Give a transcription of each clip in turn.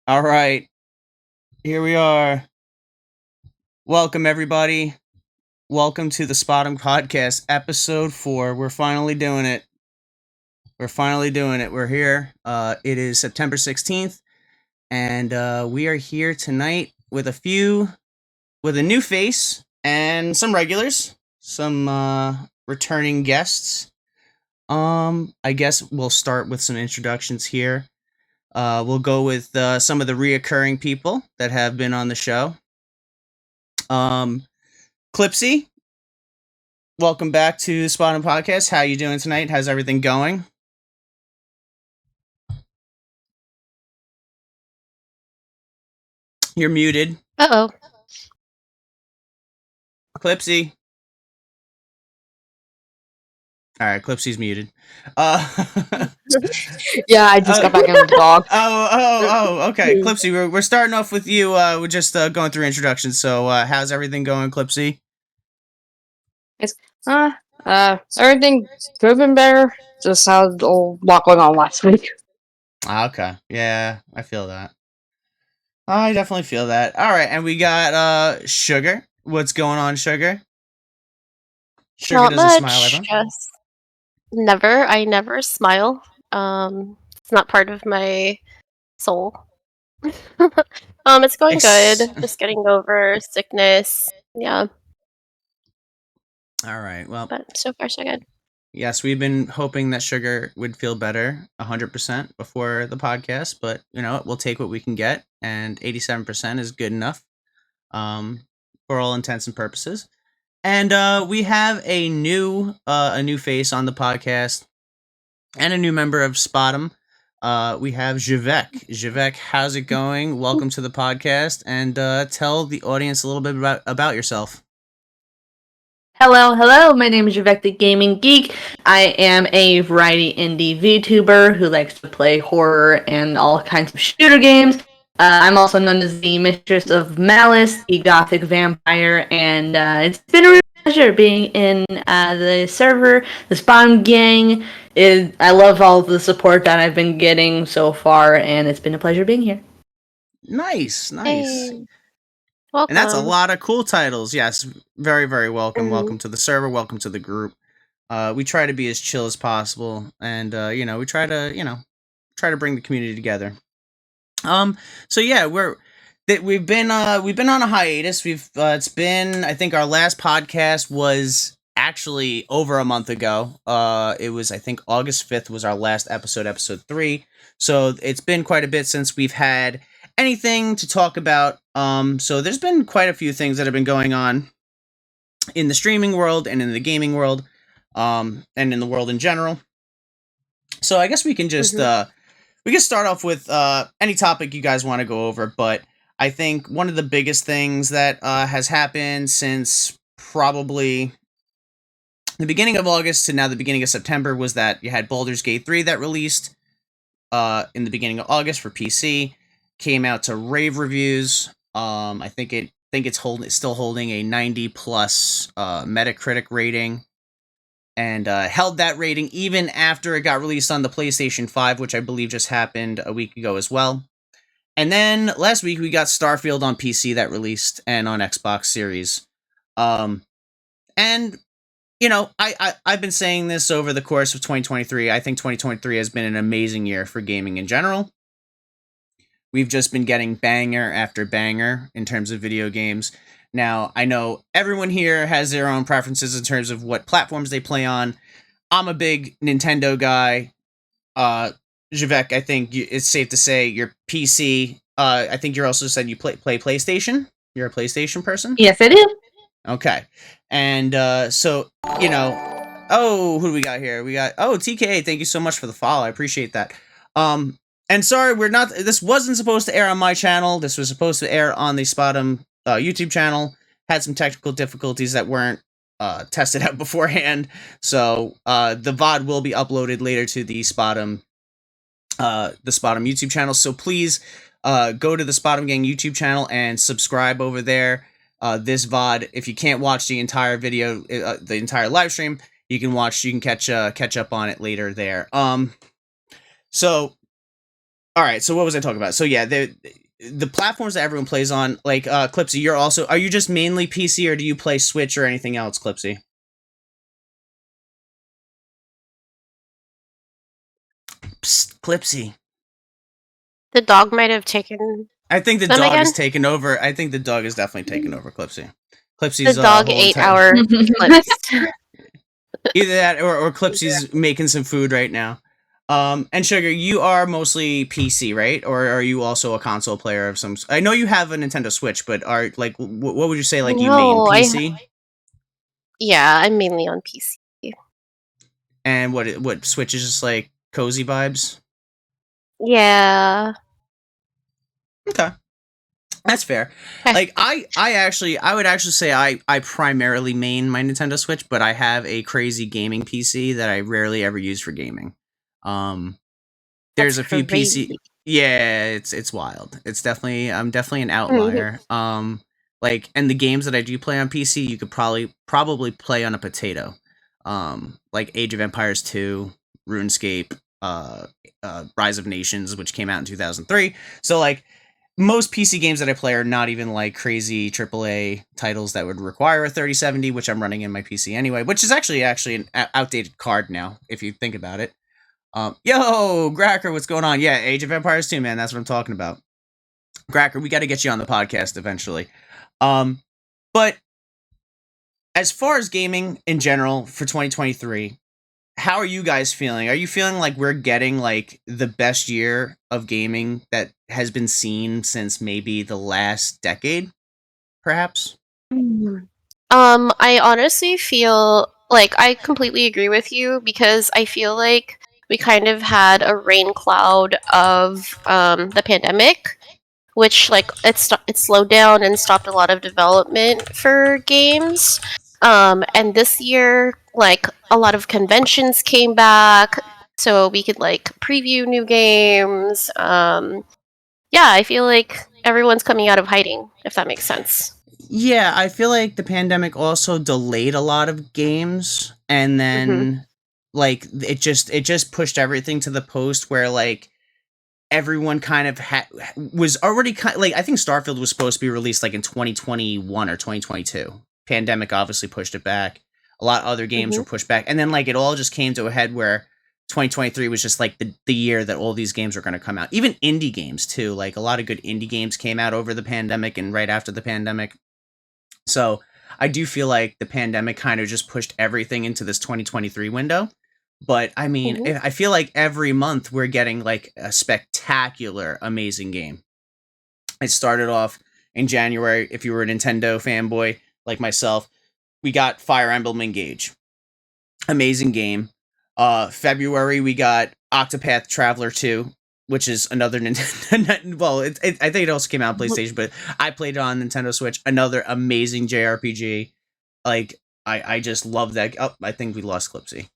All right, here we are. Welcome, everybody. Welcome to the Spotting Podcast, episode 4. We're finally doing it. We're here. It is September 16th, and we are here tonight with with a new face and some regulars, some returning guests. I guess we'll start with some introductions here. We'll go with some of the reoccurring people that have been on the show. Clipsy, welcome back to Spotting Podcast. How you doing tonight? How's everything going? You're muted. Uh-oh. Clipsy. All right, Clipsy's muted. Yeah, I just got back in with the dog. Okay. Clipsy, we're starting off with you. We're just going through introductions. So, how's everything going, Clipsy? Everything could have been better. Just had a lot going on last week. Okay. Yeah, I feel that. I definitely feel that. All right, and we got Sugar. What's going on, Sugar? Sugar Not doesn't much. smile ever. Just never. I never smile. It's not part of my soul. It's going good. Just getting over sickness. Yeah, All right. Well, but so far so good. yes, we've been hoping that Sugar would feel better 100% before the podcast, but you know, we'll take what we can get, and 87% is good enough for all intents and purposes. And we have a new face on the podcast and a new member of Spotum. We have Javek. Javek, how's it going? Welcome to the podcast, and tell the audience a little bit about yourself. Hello, my name is Javek the Gaming Geek. I am a variety indie VTuber who likes to play horror and all kinds of shooter games. I'm also known as the Mistress of Malice, the Gothic Vampire, and it's been a real pleasure being in the server, the Spawn Gang. I love all the support that I've been getting so far, and it's been a pleasure being here. Nice. Hey. Welcome. And that's a lot of cool titles. Yes, very, very welcome. Mhm. Welcome to the server. Welcome to the group. We try to be as chill as possible, and we try to bring the community together. So yeah, we've been on a hiatus. It's been, I think our last podcast was actually over a month ago. It was, I think, August 5th was our last episode 3. So it's been quite a bit since we've had anything to talk about. So there's been quite a few things that have been going on in the streaming world and in the gaming world, and in the world in general. So I guess we can just we can start off with any topic you guys want to go over, but I think one of the biggest things that has happened since probably the beginning of August to now the beginning of September was that you had Baldur's Gate 3 that released in the beginning of August for PC. Came out to rave reviews. I think it's still holding a 90 plus Metacritic rating, and held that rating even after it got released on the PlayStation 5, which I believe just happened a week ago as well. And then last week we got Starfield on PC that released, and on Xbox Series. And you know, I've been saying this over the course of 2023. I think 2023 has been an amazing year for gaming in general. We've just been getting banger after banger in terms of video games. Now, I know everyone here has their own preferences in terms of what platforms they play on. I'm a big Nintendo guy. Javek, I think it's safe to say you're PC. I think you also said you play PlayStation. You're a PlayStation person? Yes, I do. Okay. And so, you know, who do we got here? We got TKA, thank you so much for the follow. I appreciate that. And sorry, this wasn't supposed to air on my channel. This was supposed to air on the Spotum YouTube channel. Had some technical difficulties that weren't tested out beforehand. So the VOD will be uploaded later to the Spotum YouTube channel. So please go to the Spotum Gang YouTube channel and subscribe over there. This VOD, if you can't watch the entire video, the entire live stream, you can catch up on it later there. So all right, so what was I talking about? So yeah, the platforms that everyone plays on, like Clipsy, are you just mainly PC, or do you play Switch or anything else, Clipsy? Psst, Clipsy. The dog might have taken I think the them dog again. is taken over. I think the dog is definitely taken over Clipsy. The Clipsy's dog whole ate entire our clips. either that or Clipsy's making some food right now. And Sugar, you are mostly PC, right? Or are you also a console player of some? I know you have a Nintendo Switch, but are like, what would you say? Like, you main No, PC? yeah, I'm mainly on PC. And what Switch is just like cozy vibes? Yeah. Okay, that's fair. Okay. Like I would actually say I primarily main my Nintendo Switch, but I have a crazy gaming PC that I rarely ever use for gaming. There's That's a few crazy. PC. Yeah, it's wild. I'm definitely an outlier. Like, and the games that I do play on PC, you could probably play on a potato. Like Age of Empires 2, RuneScape, Rise of Nations, which came out in 2003. So like most PC games that I play are not even like crazy AAA titles that would require a 3070, which I'm running in my PC anyway, which is actually an outdated card now if you think about it. Yo, Gracker, what's going on? Yeah, Age of Empires 2, man. That's what I'm talking about. Gracker, we got to get you on the podcast eventually. But as far as gaming in general for 2023, how are you guys feeling? Are you feeling like we're getting like the best year of gaming that has been seen since maybe the last decade, perhaps? I honestly feel like I completely agree with you because I feel like we kind of had a rain cloud of the pandemic, which like it slowed down and stopped a lot of development for games. And this year, like a lot of conventions came back, so we could like preview new games. Yeah, I feel like everyone's coming out of hiding, if that makes sense. Yeah, I feel like the pandemic also delayed a lot of games, and Mm-hmm. then like it just pushed everything to the post where like everyone kind of was already like, I think Starfield was supposed to be released like in 2021 or 2022. Pandemic obviously pushed it back. A lot of other games Mm-hmm. were pushed back, and then like it all just came to a head where 2023 was just like the year that all these games were going to come out. Even indie games too. Like a lot of good indie games came out over the pandemic and right after the pandemic. So I do feel like the pandemic kind of just pushed everything into this 2023 window. But I mean, Mm-hmm. I feel like every month we're getting like a spectacular, amazing game. It started off in January. If you were a Nintendo fanboy like myself, we got Fire Emblem Engage. Amazing game. February, we got Octopath Traveler 2, which is another Nintendo. Well, I think it also came out on PlayStation, but I played it on Nintendo Switch. Another amazing JRPG. Like, I just love that. Oh, I think we lost Clipsy.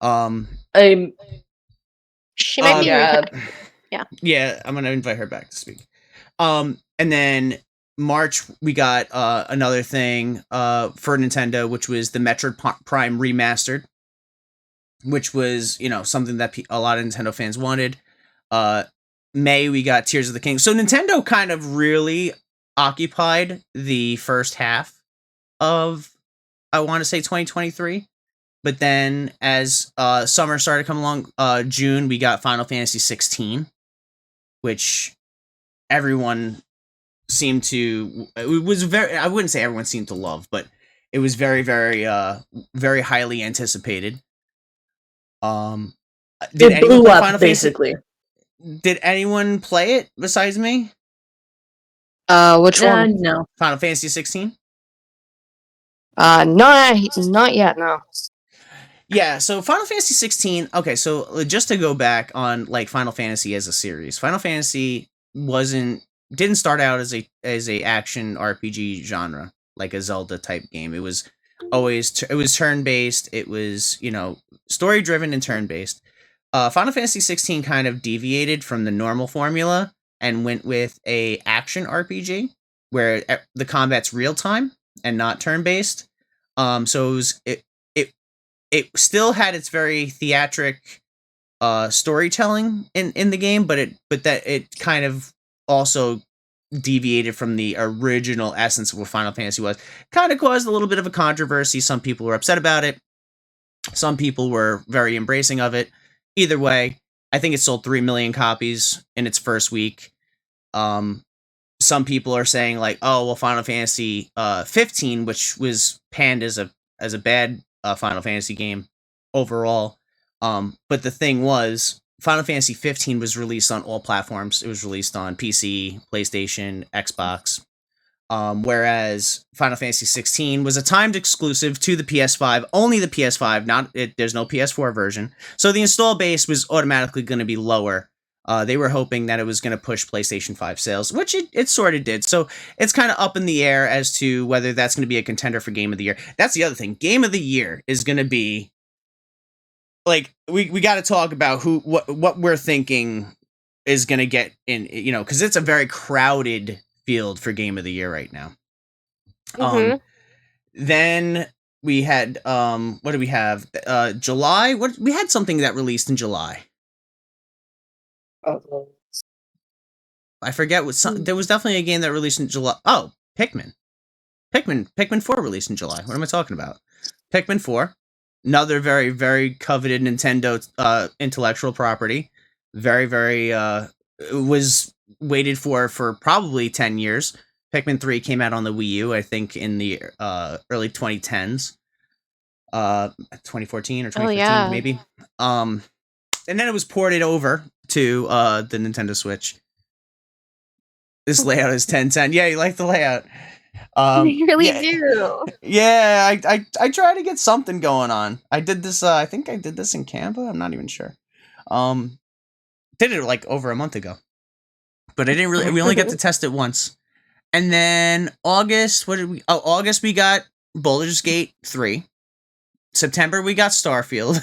I'm She might be yeah. Yeah. Yeah, I'm gonna invite her back to speak. And then March we got another thing for Nintendo, which was the Metroid Prime remastered, which was, you know, something that a lot of Nintendo fans wanted. Uh, May we got Tears of the King. So Nintendo kind of really occupied the first half of, I want to say, 2023. But then as summer started coming along, June we got Final Fantasy 16, which everyone seemed to, it was very, I wouldn't say everyone seemed to love, but it was very highly anticipated. Did It anyone blew play up Final Fantasy? basically. Did anyone play it besides me? Which one? No. Final Fantasy 16? Not yet. No. Yeah, so Final Fantasy 16. Okay, so just to go back on like Final Fantasy as a series, Final Fantasy didn't start out as a action RPG genre like a Zelda type game. It was always it was turn based. It was, you know, story driven and turn based. Final Fantasy 16 kind of deviated from the normal formula and went with a action RPG where the combat's real time and not turn based. So it still had its very theatric storytelling in the game, but it kind of also deviated from the original essence of what Final Fantasy was. Kind of caused a little bit of a controversy. Some people were upset about it. Some people were very embracing of it. Either way, I think it sold 3 million copies in its first week. Some people are saying like, oh well, Final Fantasy 15, which was panned as a bad Final Fantasy game overall. But the thing was, Final Fantasy 15 was released on all platforms. It was released on PC, PlayStation, Xbox. Whereas Final Fantasy 16 was a timed exclusive to the PS5, only the PS5. There's no PS4 version, so the install base was automatically going to be lower. They were hoping that it was going to push PlayStation 5 sales, which it sort of did. So it's kind of up in the air as to whether that's going to be a contender for Game of the Year. That's the other thing. Game of the Year is going to be like we got to talk about what we're thinking is going to get in, because it's a very crowded field for Game of the Year right now. Then we had what do we have? July. What we had something that released in July. I forget what there was definitely a game that released in July. Oh, Pikmin 4 released in July. What am I talking about? Pikmin 4, another very, very coveted Nintendo intellectual property. Very, very was waited for probably 10 years. Pikmin 3 came out on the Wii U, I think, in the early 2010s. 2014 or 2015, maybe. And then it was ported over to the Nintendo Switch. This layout is 1010. Yeah, you like the layout. You really do. Yeah, I try to get something going on. I did this. I think I did this in Canva. I'm not even sure. Did it like over a month ago, but I didn't really. We only got to test it once. And then August, what did we? Oh, August we got Baldur's Gate 3. September we got Starfield.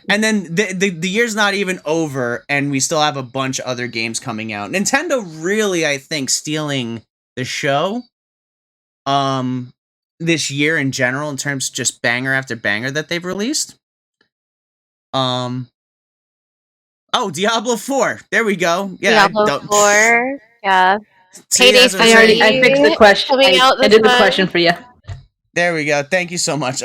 And then the year's not even over, and we still have a bunch of other games coming out. Nintendo really, I think, stealing the show this year in general, in terms of just banger after banger that they've released. Oh, Diablo 4. There we go. Yeah, Diablo 4. Yeah. See, Payday that's what I'm saying. 3 I fixed the question. coming out I this did the question month. for you. There we go. Thank you so much.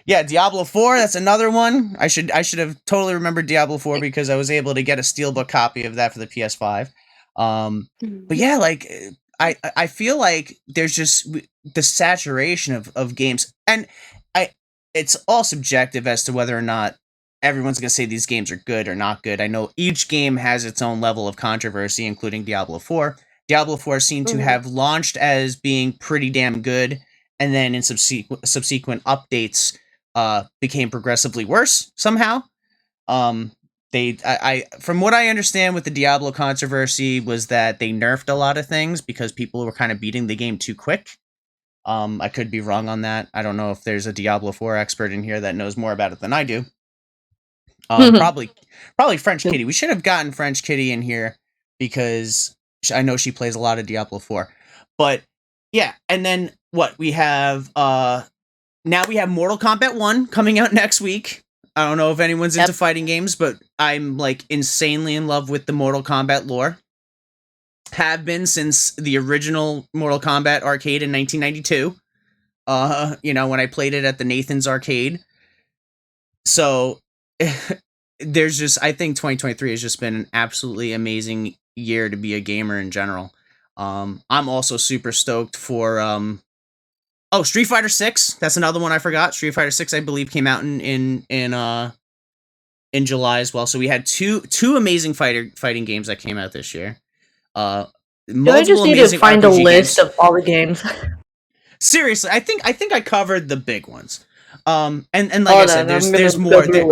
Yeah, Diablo 4, that's another one. I should have totally remembered Diablo 4 because I was able to get a steelbook copy of that for the PS5. But yeah, like I feel like there's just the saturation of games, and it's all subjective as to whether or not everyone's going to say these games are good or not good. I know each game has its own level of controversy, including Diablo 4. Diablo 4 seemed to have launched as being pretty damn good, and then in subsequent updates became progressively worse somehow. I from what I understand with the Diablo controversy was that they nerfed a lot of things because people were kind of beating the game too quick. I could be wrong on that. I don't know if there's a Diablo 4 expert in here that knows more about it than I do. Probably French Kitty. We should have gotten French Kitty in here because I know she plays a lot of Diablo 4. But yeah, and then what we have now we have Mortal Kombat 1 coming out next week. I don't know if anyone's into fighting games, but I'm like insanely in love with the Mortal Kombat lore. Have been since the original Mortal Kombat arcade in 1992. When I played it at the Nathan's arcade. So there's just, I think 2023 has just been an absolutely amazing year to be a gamer in general. I'm also super stoked for Street Fighter 6. That's another one I forgot. Street Fighter 6, I believe, came out in July as well. So we had two amazing fighting games that came out this year. Do I just need to find a list of all the games? Seriously, I think I covered the big ones. And like I said, there's more. Get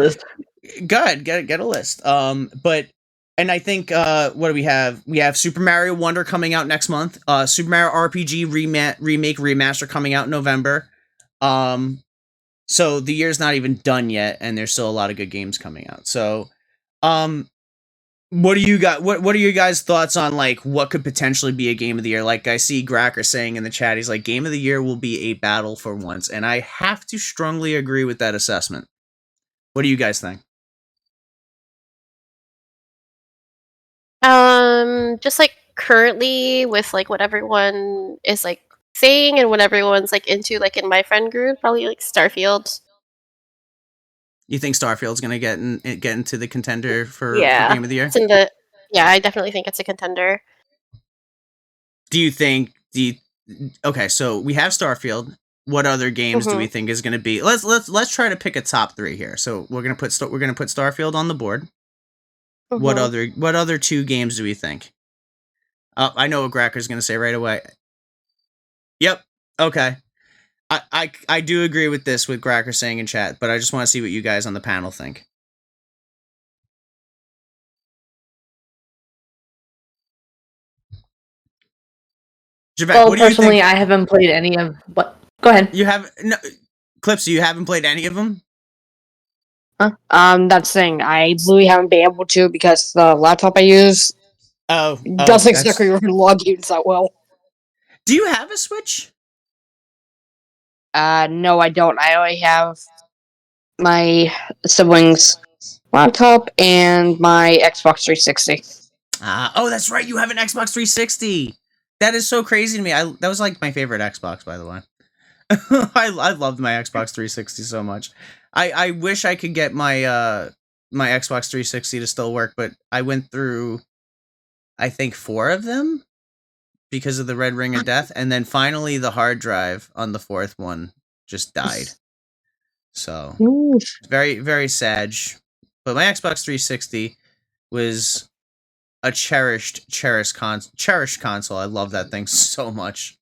a list. And I think what do we have? We have Super Mario Wonder coming out next month. Super Mario RPG remake remaster coming out in November. So the year's not even done yet, and there's still a lot of good games coming out. So, what do you got? What are your guys' thoughts on like what could potentially be a game of the year? Like I see Gracker saying in the chat, he's like, game of the year will be a battle for once, and I have to strongly agree with that assessment. What do you guys think? Just like currently with like what everyone is like saying and what everyone's like into, like in my friend group, probably like Starfield. You think Starfield's gonna get into the contender for Yeah, Game of the Year? it's in the. Yeah, I definitely think it's a contender. Do you think okay, so we have Starfield. What other games do we Mm-hmm. think is going to be? Let's try to pick a top 3 here. So we're gonna put Starfield on the board. Mm-hmm. What other 2 games do we think? I know what Gracker's going to say right away. Yep. Okay. I do agree with this with Gracker saying in chat, but I just want to see what you guys on the panel think. Javek, Well, what do you personally, think? I haven't played any of what. Go ahead. You have no Clips. You haven't played any of them. That's the thing. I literally haven't been able to because the laptop I use Oh, doesn't that's. exactly log games that well. Do you have a Switch? No, I don't. I only have my siblings' laptop and my Xbox 360. Oh, that's right. You have an Xbox 360. That is so crazy to me. That was like my favorite Xbox, by the way. I loved my Xbox 360 so much. I wish I could get my Xbox 360 to still work, but I went through I think 4 of them because of the red ring of death, and then finally the hard drive on the 4th one just died. So very very sad. But my Xbox 360 was a cherished console. I love that thing so much.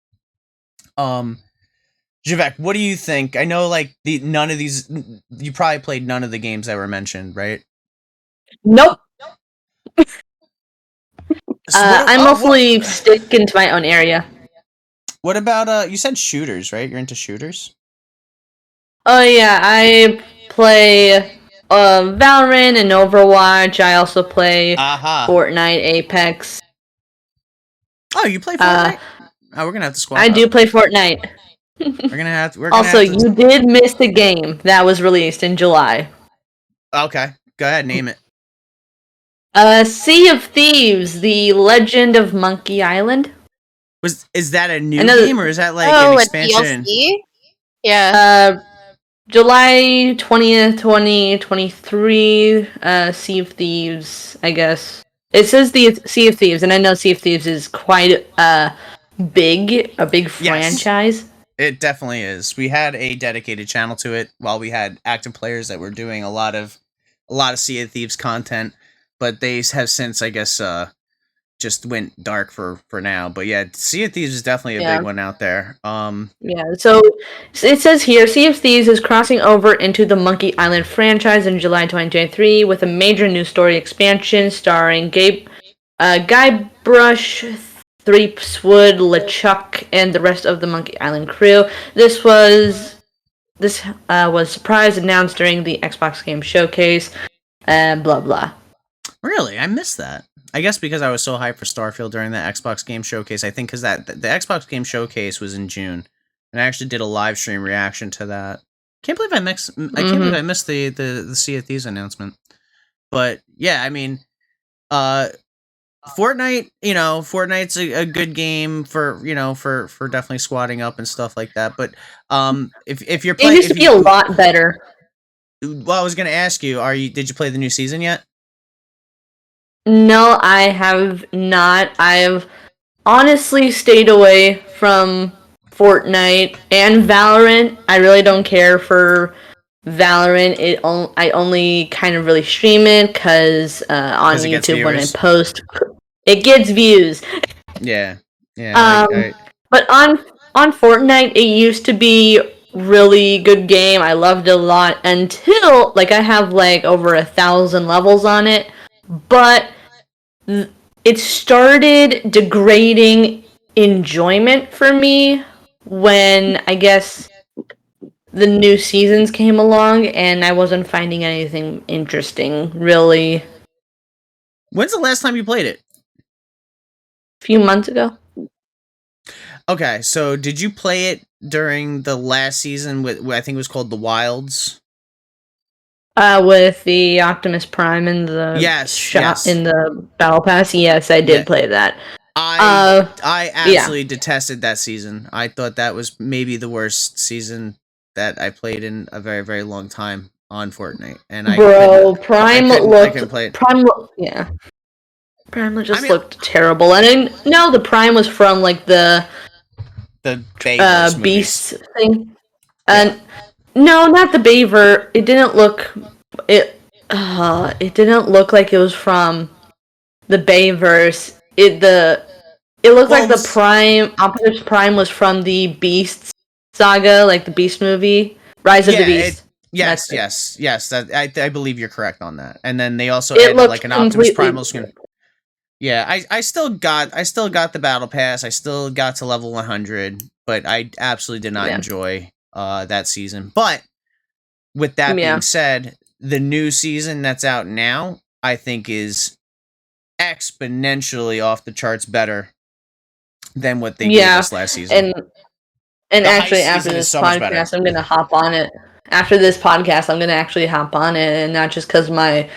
Javek, what do you think? I know like none of these you probably played none of the games that were mentioned, right? Nope. So I'm mostly sticking to my own area. what about you said shooters, right? You're into shooters? Oh yeah, I play Valorant and Overwatch. I also play Fortnite, Apex. Oh, you play Fortnite? Oh, we're gonna have to swap. I do play Fortnite. We're gonna have to. Also, you did miss the game that was released in July. Okay, go ahead, name it. Sea of Thieves: The Legend of Monkey Island. Is that a new game or is that like an expansion? A DLC? Yeah. July 20th, 2023. Sea of Thieves, I guess. It says the Sea of Thieves, and I know Sea of Thieves is quite a big franchise. It definitely is. We had a dedicated channel to it while we had active players that were doing a lot of Sea of Thieves content, but they have since, I guess, just went dark for now. But yeah, Sea of Thieves is definitely a big one out there. Yeah, so it says here, Sea of Thieves is crossing over into the Monkey Island franchise in July 2023 with a major new story expansion starring Guybrush Threepwood, LeChuck, and the rest of the Monkey Island crew. This was surprise announced during the Xbox Game Showcase. Blah blah. Really, I missed that. I guess because I was so hyped for Starfield during the Xbox Game Showcase. I think because the Xbox Game Showcase was in June, and I actually did a live stream reaction to that. Can't believe I missed. I can't believe I missed the Sea of Thieves announcement. But yeah, I mean, Fortnite. You know, Fortnite's a good game for for definitely squatting up and stuff like that. But if you're playing, it used to be a lot better. Well, I was gonna ask you, did you play the new season yet? No, I have not. I've honestly stayed away from Fortnite and Valorant. I really don't care for Valorant. I only kind of really stream it because on YouTube when I post, it gets views. Yeah. But on Fortnite, it used to be really good game. I loved it a lot until like I have like over 1,000 levels on it. But it started degrading enjoyment for me when I guess the new seasons came along and I wasn't finding anything interesting, really. When's the last time you played it? A few months ago. Okay, so did you play it during the last season with I think it was called The Wilds? With the Optimus Prime and the yes. in the Battle Pass. Yes, I did play that. I Yeah. absolutely detested that season. I thought that was maybe the worst season that I played in a very, very long time on Fortnite, and Bro, Prime I couldn't play it. Yeah. Prime I just mean, looked terrible. And then, no, the Prime was from like the the Bayverse movies. Beasts thing. Yeah. And no, not the Beaver. It it didn't look like it was from the Bayverse. It looked Well, like it the was Prime Optimus Prime was from the Beasts saga, like the Beast movie, Rise of the yeah. It Beast. That's yes, it. yes. That I believe you're correct on that. And then they also It added like looked an Optimus completely Primal skin. Yeah, I still got the battle pass. I still got to level 100, but I absolutely did not yeah. enjoy that season. But with that being Yeah. said, the new season that's out now, I think is exponentially off the charts better than what they gave Yeah. us last season. And The heist actually after season is this so much better. podcast I'm gonna hop on it. After this podcast I'm gonna actually hop on it, and not just because my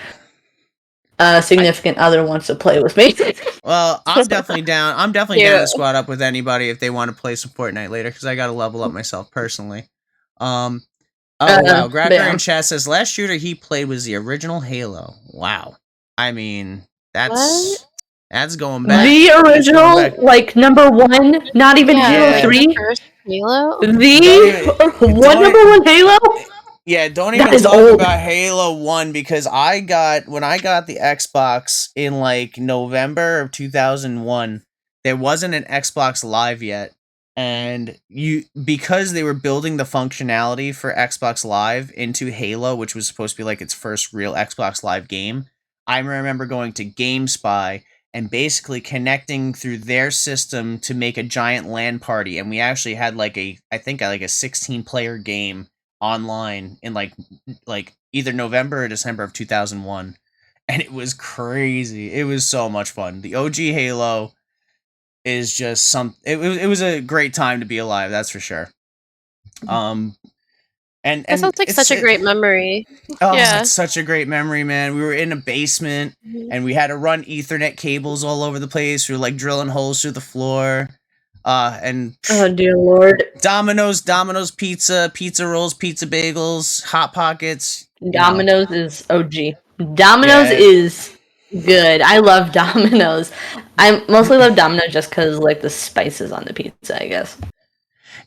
significant other wants to play with me. Well, I'm definitely down. I'm definitely down Cute. to squad up with anybody if they want to play some Fortnite later because I got to level up myself personally. Um. Oh wow, Gracker Yeah. in chat says last shooter he played was the original Halo. Wow. I mean, What? that's going back. The That's going original, back. like number one, not even Yeah, Halo like the 3. first Halo. Don't even What don't number one Halo? Yeah, don't That even is talk old. about Halo 1 because when I got the Xbox in like November of 2001, there wasn't an Xbox Live yet. And because they were building the functionality for Xbox Live into Halo, which was supposed to be like its first real Xbox Live game, I remember going to GameSpy and basically connecting through their system to make a giant LAN party, and we actually had like a 16 player game online in like either November or December of 2001, and it was crazy. It was so much fun. The OG Halo is just it was a great time to be alive, that's for sure. um and That sounds like such a great memory. Yeah. it's such a great memory, man. We were in a basement Mhm. and we had to run Ethernet cables all over the place. We were like drilling holes through the floor. And Oh dear lord. Domino's pizza, pizza rolls, pizza bagels, hot pockets. Domino's is OG. Domino's Yeah. is good. I love Domino's. I mostly love Domino's just because like the spices on the pizza, I guess.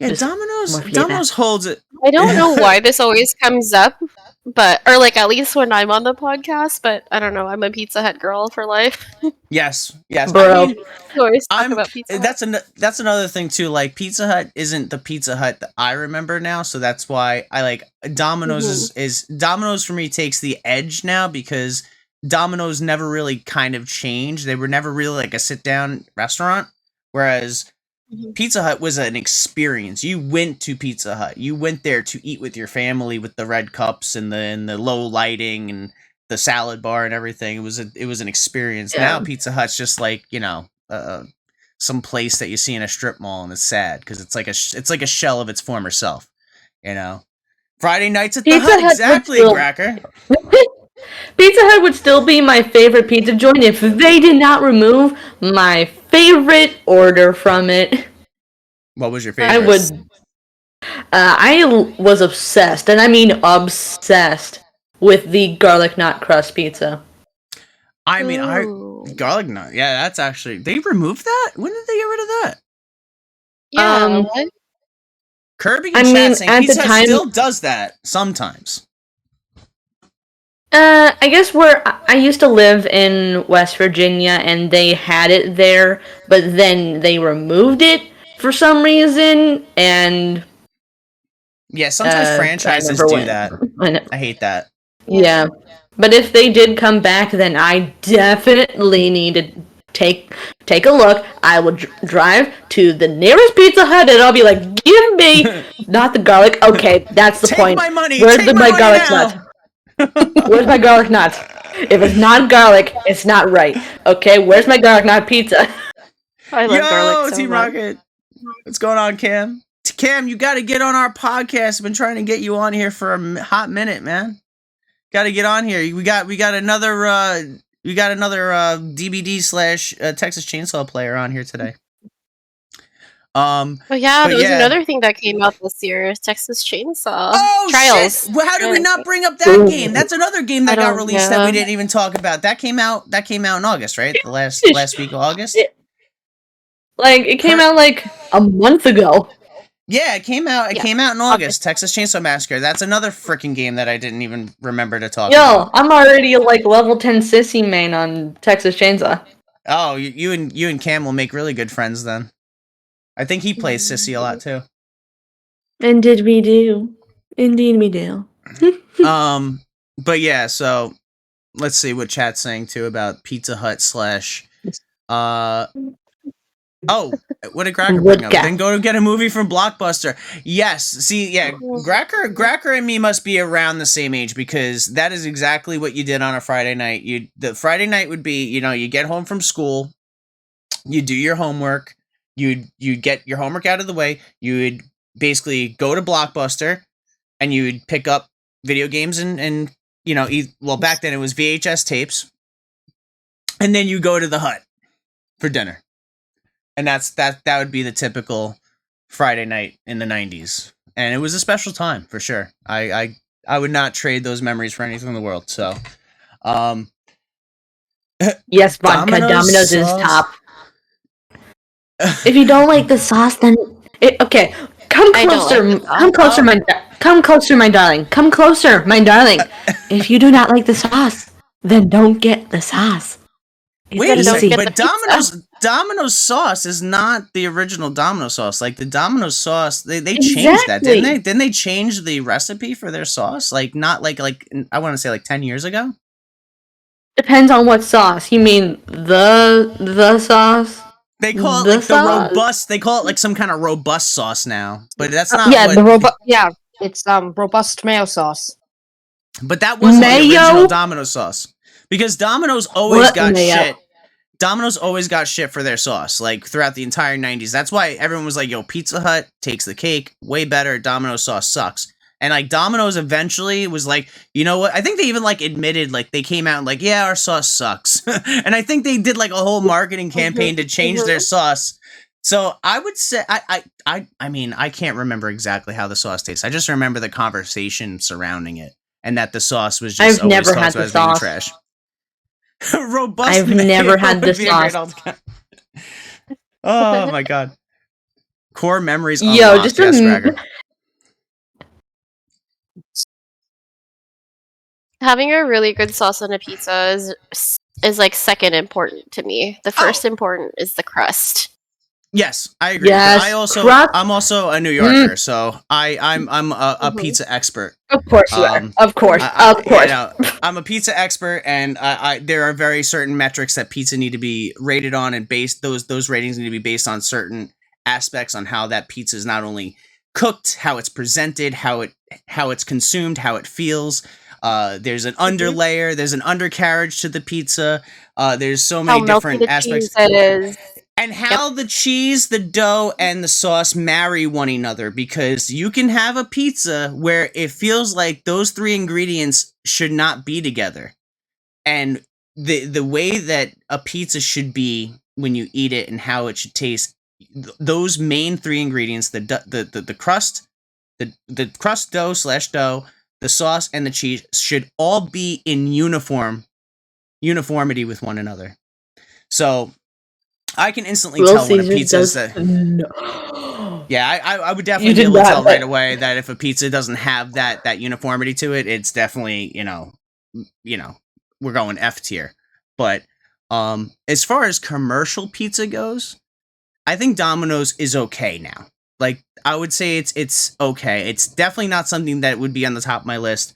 Yeah, Just more flavor. Domino's holds it. I don't know why this always comes up, or like at least when I'm on the podcast, but I don't know. I'm a Pizza Hut girl for life. Yes. I Bro. mean, We always talk about Pizza Hut. that's another thing too. Like Pizza Hut isn't the Pizza Hut that I remember now, so that's why I like Domino's. Is Domino's for me takes the edge now because Domino's never really kind of changed. They were never really like a sit down restaurant, whereas Pizza Hut was an experience. You went to Pizza Hut. You went there to eat with your family with the red cups and the low lighting and the salad bar and everything. It was an experience. Yeah. Now Pizza Hut's just like, some place that you see in a strip mall, and it's sad because it's like a shell of its former self, you know. Friday nights at the Pizza Hut, Hut exactly, would still- Gracker. Pizza Hut would still be my favorite pizza joint if they did not remove my favorite order from it. What was your favorite? I would. I was obsessed, and I mean obsessed, with the garlic knot crust pizza. I mean, Ooh. garlic nut. Yeah, that's actually they removed that. When did they get rid of that? Yeah. Um, Kirby I in chat mean, saying at the Pizza Hut time- still does that sometimes. I guess where I used to live in West Virginia, and they had it there, but then they removed it for some reason, and Yeah, sometimes franchises never do went. that. I hate that. Yeah. But if they did come back, then I definitely need to take a look. I will drive to the nearest Pizza Hut, and I'll be like, "Give me not the garlic." Okay, that's the Take point. my money. Where's Take my my money garlic now. nut? Where's my garlic nut? If it's not garlic, it's not right. Okay, where's my garlic nut pizza? I love garlic so Team much. Rocket. What's going on, Cam? Cam, you got to get on our podcast. I've been trying to get you on here for a hot minute, man. Got to get on here. We got another we got another DBD slash Texas Chainsaw player on here today. Oh yeah, but there was yeah. another thing that came out this year, Texas Chainsaw Oh Trials. shit! Well, how did we Yeah. not bring up that game? That's another game that I got don't released that we know. didn't even talk about. That came out in August, right? The last week of August. Like it came out like a month ago. Yeah, it came out. It Yeah. came out in August. August. Texas Chainsaw Massacre. That's another freaking game that I didn't even remember to talk Yo, about. I'm already like level 10 sissy main on Texas Chainsaw. Oh, you and Cam will make really good friends then. I think he plays Sissy a lot too. Indeed we do. Indeed we do. But yeah, so let's see what chat's saying too about Pizza Hut slash oh, what did Gracker bring up? Then go to get a movie from Blockbuster. Yes, see, yeah, Gracker and me must be around the same age because that is exactly what you did on a Friday night. The Friday night would be, you get home from school, you do your homework, you'd get your homework out of the way, you would basically go to Blockbuster, and you would pick up video games and well, back then it was VHS tapes, and then you go to the Hut for dinner. And that would be the typical Friday night in the 90s. And it was a special time for sure. I would not trade those memories for anything in the world. So yes, vodka Domino's is top. If you don't like the sauce, then okay. Come closer, come closer, my darling. Come closer, my darling. If you do not like the sauce, then don't get the sauce. Wait a second, but Domino's sauce is not the original Domino sauce. Like the Domino's sauce, they changed that, didn't they? Didn't they change the recipe for their sauce? Like not like I want to say like 10 years ago. Depends on what sauce. You mean the sauce? They call it like the robust. They call it like some kind of robust sauce now, but that's not. The robust. Yeah, it's robust mayo sauce. But that wasn't the original Domino's sauce because Domino's always got shit. Domino's always got shit for their sauce, like throughout the entire 90s. That's why everyone was like, "Yo, Pizza Hut takes the cake, way better. Domino's sauce sucks." And like Domino's eventually was like, you know what? I think they even like admitted, like they came out and like, yeah, our sauce sucks. And I think they did like a whole marketing campaign to change their sauce. So I would say, I mean, I can't remember exactly how the sauce tastes. I just remember the conversation surrounding it and that the sauce was just always talked about as being trash. Robust. I've never had the sauce. Oh my god. Core memories. Yo, just having a really good sauce on a pizza is like second important to me. The first important is the crust. Yes, I agree. Yes, I'm also a New Yorker, so I'm a pizza expert. Of course you are. Of course. I'm a pizza expert, and there are very certain metrics that pizza need to be rated on, and those ratings need to be based on certain aspects on how that pizza is not only cooked, how it's presented, how it's consumed, how it feels. There's an underlayer, there's an undercarriage to the pizza. There's so many different aspects. And how the cheese, the dough, and the sauce marry one another, because you can have a pizza where it feels like those three ingredients should not be together. And the way that a pizza should be when you eat it and how it should taste, those main three ingredients, the crust, the crust dough / dough, the sauce, and the cheese should all be in uniformity with one another. So I can instantly tell when a pizza is that. No. Yeah, I would definitely be able to tell right away that if a pizza doesn't have that uniformity to it, it's definitely we're going F tier. But as far as commercial pizza goes, I think Domino's is okay now. Like I would say it's okay. It's definitely not something that would be on the top of my list.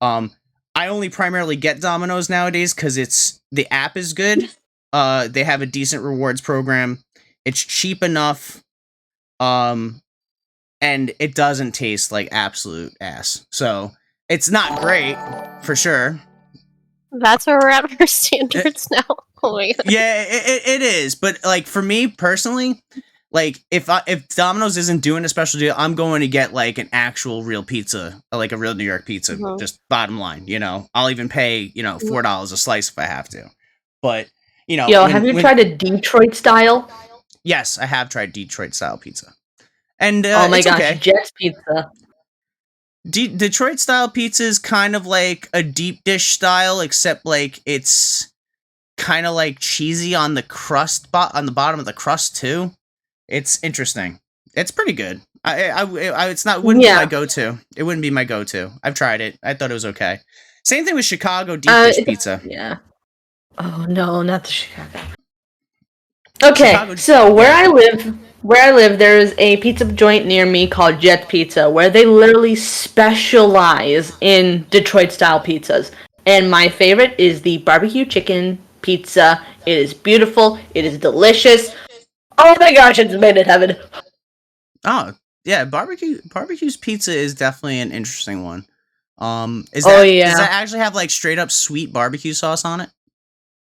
I only primarily get Domino's nowadays because the app is good. They have a decent rewards program. It's cheap enough. And it doesn't taste like absolute ass. So it's not great for sure. That's where we're at for standards now. Oh my God. Yeah, it is. But like for me personally, like if Domino's isn't doing a special deal, I'm going to get like an actual real pizza, like a real New York pizza. Just bottom line, I'll even pay $4 a slice if I have to. But you know, Yo, have you tried a Detroit style? yes, I have tried Detroit style pizza, and Oh my it's gosh, okay. Jet's Pizza. Detroit style pizza is kind of like a deep dish style, except like it's kind of like cheesy on the crust, on the bottom of the crust too. It's interesting. It's pretty good. It's not. Wouldn't be my Yeah. go-to. It wouldn't be my go-to. I've tried it. I thought it was okay. Same thing with Chicago deep dish pizza. Yeah. Oh no, not the Chicago. Okay, Chicago, so yeah. where I live, there is a pizza joint near me called Jet Pizza, where they literally specialize in Detroit style pizzas. And my favorite is the barbecue chicken pizza. It is beautiful. It is delicious. Oh my gosh, it's made in heaven. Oh, yeah, barbecue's pizza is definitely an interesting one. Does that actually have like straight up sweet barbecue sauce on it?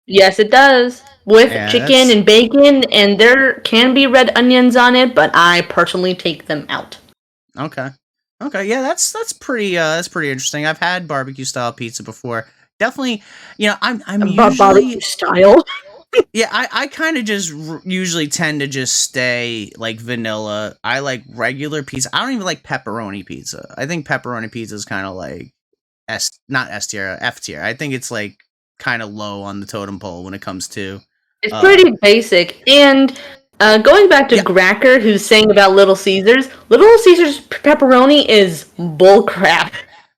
Yes, it does. With Yeah, chicken and bacon, and there can be red onions on it, but I personally take them out. Okay. Okay, yeah, that's pretty interesting. I've had barbecue style pizza before. Definitely, you know, I'm usually barbecue style. Yeah, I kind of just usually tend to just stay like vanilla. I like regular pizza. I don't even like pepperoni pizza. I think pepperoni pizza is kind of like not S tier, F tier. I think it's like kind of low on the totem pole when it comes to. It's pretty basic. And going back to Gracker, who's saying about Little Caesars pepperoni is bull crap.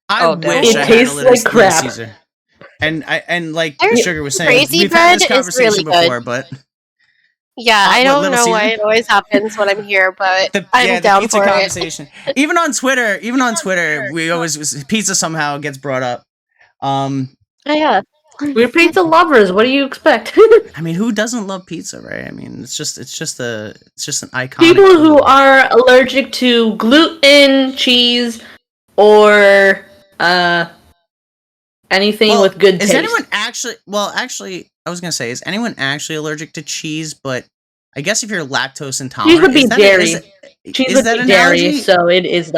I wish I had a Little Caesar. And like Sugar was saying, we've had this conversation before, but yeah, I don't know why it always happens when I'm here, but I'm down pizza for conversation. it. even on Twitter, we always pizza somehow gets brought up. Oh, yeah. We're pizza lovers. What do you expect? I mean, who doesn't love pizza, right? I mean, it's just an iconic. People who are allergic to gluten, cheese, or anything with good taste. Is anyone actually? Well, actually, I was gonna say, is anyone actually allergic to cheese? But I guess if you're lactose intolerant, cheese would be dairy. Cheese would be dairy, so it is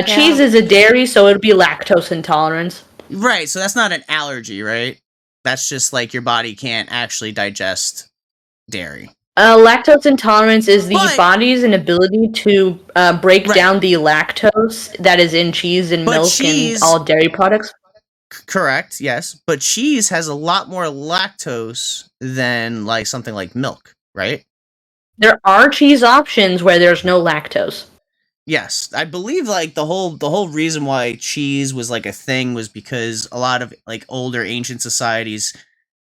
cheese is a dairy, so it would be lactose intolerance. Right, so that's not an allergy, right? That's just like your body can't actually digest dairy. Lactose intolerance is the body's inability to break down the lactose that is in cheese and milk and all dairy products. Correct, yes. But cheese has a lot more lactose than like something like milk, right? There are cheese options where there's no lactose. Yes, I believe like the whole reason why cheese was like a thing was because a lot of like older ancient societies,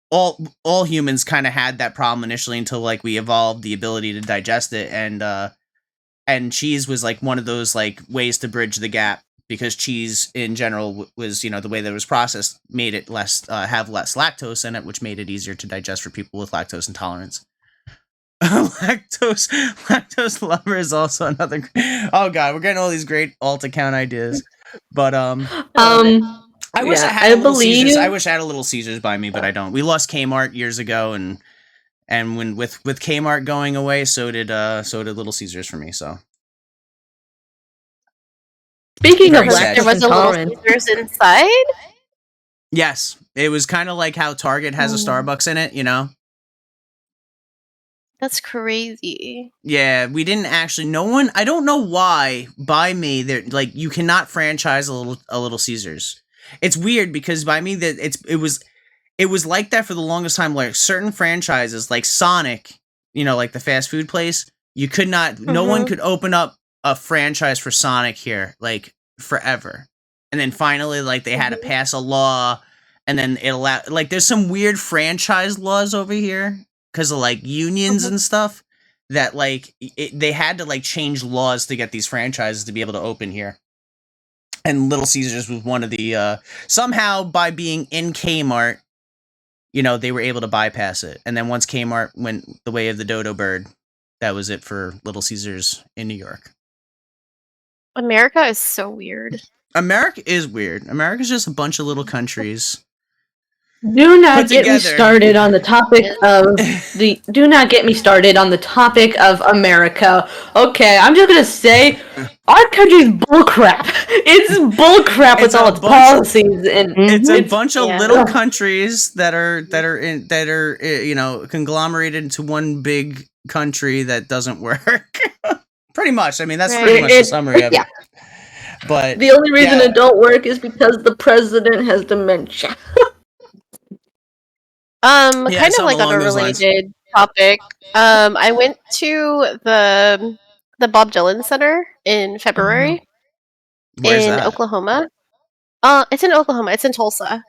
all humans kind of had that problem initially until like we evolved the ability to digest it, and cheese was like one of those like ways to bridge the gap, because cheese in general was, you know, the way that it was processed made it less have less lactose in it, which made it easier to digest for people with lactose intolerance. lactose lover is also another. Oh god, we're getting all these great alt account ideas, but I wish I had a Little Caesars. I wish I had a Little Caesars by me, but I don't. We lost Kmart years ago, and when with Kmart going away, so did Little Caesars for me. So speaking of lactose there was a Little Caesars inside. Yes, it was kind of like how Target has a Starbucks in it, you know. That's crazy. Yeah, we didn't actually. No one. I don't know why. By me, there like you cannot franchise a Little Caesars. It's weird because by me that it was like that for the longest time. Like certain franchises, like Sonic, you know, like the fast food place, you could not. No one could open up a franchise for Sonic here, like forever. And then finally, like they had to pass a law, and then it allowed. Like there's some weird franchise laws over here, because of like unions and stuff, that like they had to like change laws to get these franchises to be able to open here. And Little Caesars was one of the somehow by being in Kmart, you know, they were able to bypass it. And then once Kmart went the way of the dodo bird, that was it for Little Caesars in New York. America is so weird. America is weird. America's just a bunch of little countries Do not put get me together. started on the topic of do not get me started on the topic of America. Okay, I'm just gonna say our country's bullcrap. It's bullcrap with It's all a its bunch. policies and It's a Mhm. bunch of Yeah. little countries that are conglomerated into one big country that doesn't work. Pretty much. I mean, that's Right. pretty much the summary of Yeah. it. But the only reason yeah, it don't work is because the president has dementia. yeah, Kind of something like on along a those lines. related topic. I went to the Bob Dylan Center in February Where's in that? Oklahoma. It's in Oklahoma. It's in Tulsa.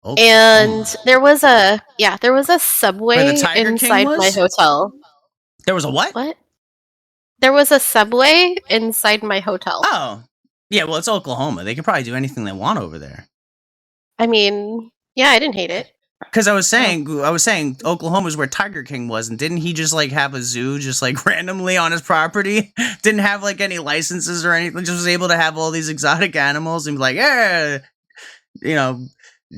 And Oklahoma. there was a Where the subway Tiger King inside my was? hotel. There was a what? What? There was a subway inside my hotel. Oh. Yeah, well, it's Oklahoma. They could probably do anything they want over there. I mean, yeah, I didn't hate it. Because I was saying Oklahoma is where Tiger King was, and didn't he just like have a zoo just like randomly on his property? Didn't have like any licenses or anything. Just was able to have all these exotic animals and be like, yeah, you know,